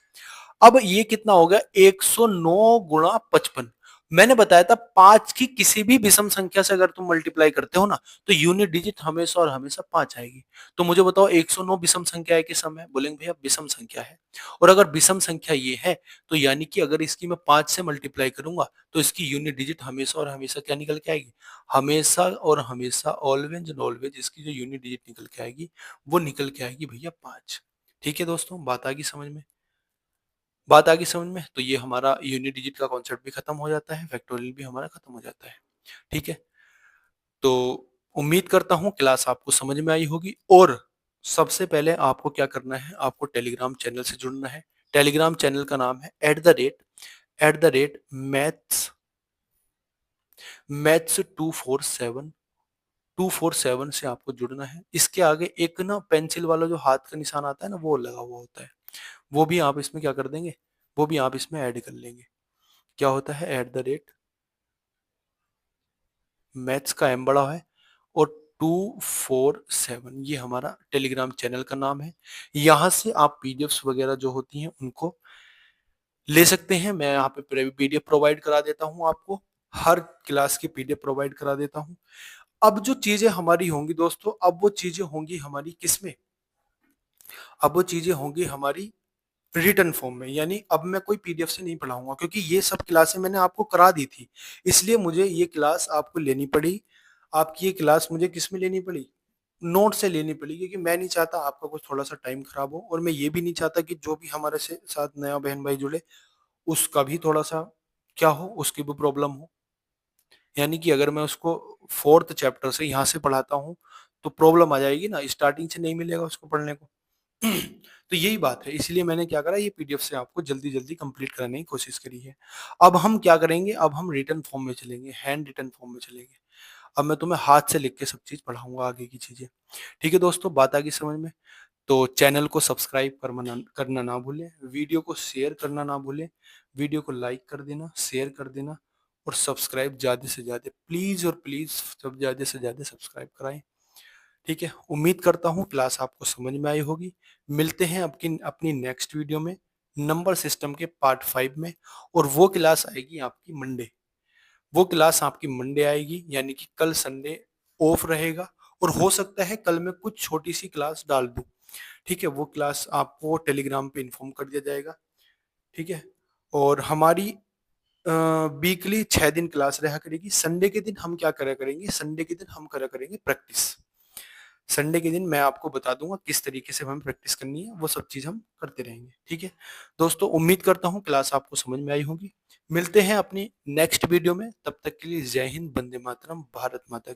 अब ये कितना हो गया, 109 गुणा 55। मैंने बताया था 5 की किसी भी विषम संख्या से अगर तुम मल्टीप्लाई करते हो ना, तो यूनिट डिजिट हमेशा और हमेशा 5 आएगी। तो मुझे बताओ 109 विषम संख्या है कि सम है, बोलेंगे भैया विषम संख्या है। और अगर विषम संख्या ये है, तो यानी कि अगर इसकी मैं 5 से मल्टीप्लाई करूंगा, तो इसकी यूनिट डिजिट हमेशा और हमेशा क्या निकल के आएगी, हमेशा और हमेशा, ऑलवेज एंड ऑलवेज इसकी जो यूनिट डिजिट निकल के आएगी, वो निकल के आएगी भैया 5। ठीक है दोस्तों, बात आ गई समझ में, बात आ गई समझ में। तो ये हमारा यूनिट डिजिट का कॉन्सेप्ट भी खत्म हो जाता है, फैक्टोरियल भी हमारा खत्म हो जाता है। ठीक है, तो उम्मीद करता हूँ क्लास आपको समझ में आई होगी। और सबसे पहले आपको क्या करना है, आपको टेलीग्राम चैनल से जुड़ना है। टेलीग्राम चैनल का नाम है @ मैथ्स मैथ्स 247, 247 से आपको जुड़ना है। इसके आगे एक ना पेंसिल वाला जो हाथ का निशान आता है ना, वो लगा हुआ होता है, वो भी आप इसमें क्या कर देंगे, वो भी आप इसमें ऐड कर लेंगे। क्या होता है, मैथ्स का एम बड़ा है और 247, ये हमारा टेलीग्राम चैनल का नाम है। यहाँ से आप पीडीएफ्स वगैरह जो होती हैं उनको ले सकते हैं। मैं यहाँ पे पीडीएफ प्रोवाइड करा देता हूँ आपको, हर क्लास की पीडीएफ प्रोवाइड करा देता हूँ। अब जो चीजें हमारी होंगी दोस्तों, अब वो चीजें होंगी हमारी किसमें, अब वो चीजें होंगी हमारी रिटर्न फॉर्म में। यानी अब मैं कोई पीडीएफ से नहीं पढ़ाऊंगा, क्योंकि ये सब क्लासें मैंने आपको करा दी थी, इसलिए मुझे ये क्लास आपको लेनी पड़ी। आपकी ये क्लास मुझे किस में लेनी पड़ी, नोट से लेनी पड़ी, क्योंकि मैं नहीं चाहता आपका कुछ थोड़ा सा टाइम खराब हो, और मैं ये भी नहीं चाहता कि जो भी हमारे से साथ नया बहन भाई जुड़े उसका भी थोड़ा सा क्या हो, उसकी भी प्रॉब्लम हो। यानी कि अगर मैं उसको 4th चैप्टर से यहाँ से पढ़ाता हूँ तो प्रॉब्लम आ जाएगी ना, स्टार्टिंग से नहीं मिलेगा उसको पढ़ने को। तो यही बात है, इसलिए मैंने क्या करा, ये पीडीएफ से आपको जल्दी जल्दी कंप्लीट कराने की कोशिश करी है। अब हम क्या करेंगे, अब हम रिटन फॉर्म में चलेंगे, हैंड रिटन फॉर्म में चलेंगे। अब मैं तुम्हें हाथ से लिख के सब चीज पढ़ाऊंगा आगे की चीजें। ठीक है दोस्तों, बात आ गई समझ में। तो चैनल को सब्सक्राइब करना ना भूलें, वीडियो को शेयर करना ना भूलें, वीडियो को लाइक कर देना, शेयर कर देना, और सब्सक्राइब ज्यादा से ज्यादा प्लीज, और प्लीज सब ज्यादा से ज्यादा सब्सक्राइब कराएं। ठीक है, उम्मीद करता हूँ क्लास आपको समझ में आई होगी। मिलते हैं अपनी अपनी नेक्स्ट वीडियो में नंबर सिस्टम के पार्ट 5 में, और वो क्लास आएगी आपकी मंडे। वो क्लास आपकी मंडे आएगी, यानी कि कल संडे ऑफ रहेगा, और हो सकता है कल मैं कुछ छोटी सी क्लास डाल दूं। ठीक है, वो क्लास आपको टेलीग्राम पे इन्फॉर्म कर दिया जाएगा। ठीक है, और हमारी वीकली 6 दिन क्लास रहा करेगी। संडे के दिन हम क्या करा करेंगे, संडे के दिन हम करा करेंगे प्रैक्टिस। संडे के दिन मैं आपको बता दूंगा किस तरीके से हमें प्रैक्टिस करनी है, वो सब चीज हम करते रहेंगे। ठीक है दोस्तों, उम्मीद करता हूँ क्लास आपको समझ में आई होगी। मिलते हैं अपनी नेक्स्ट वीडियो में, तब तक के लिए जय हिंद, वंदे मातरम, भारत माता की।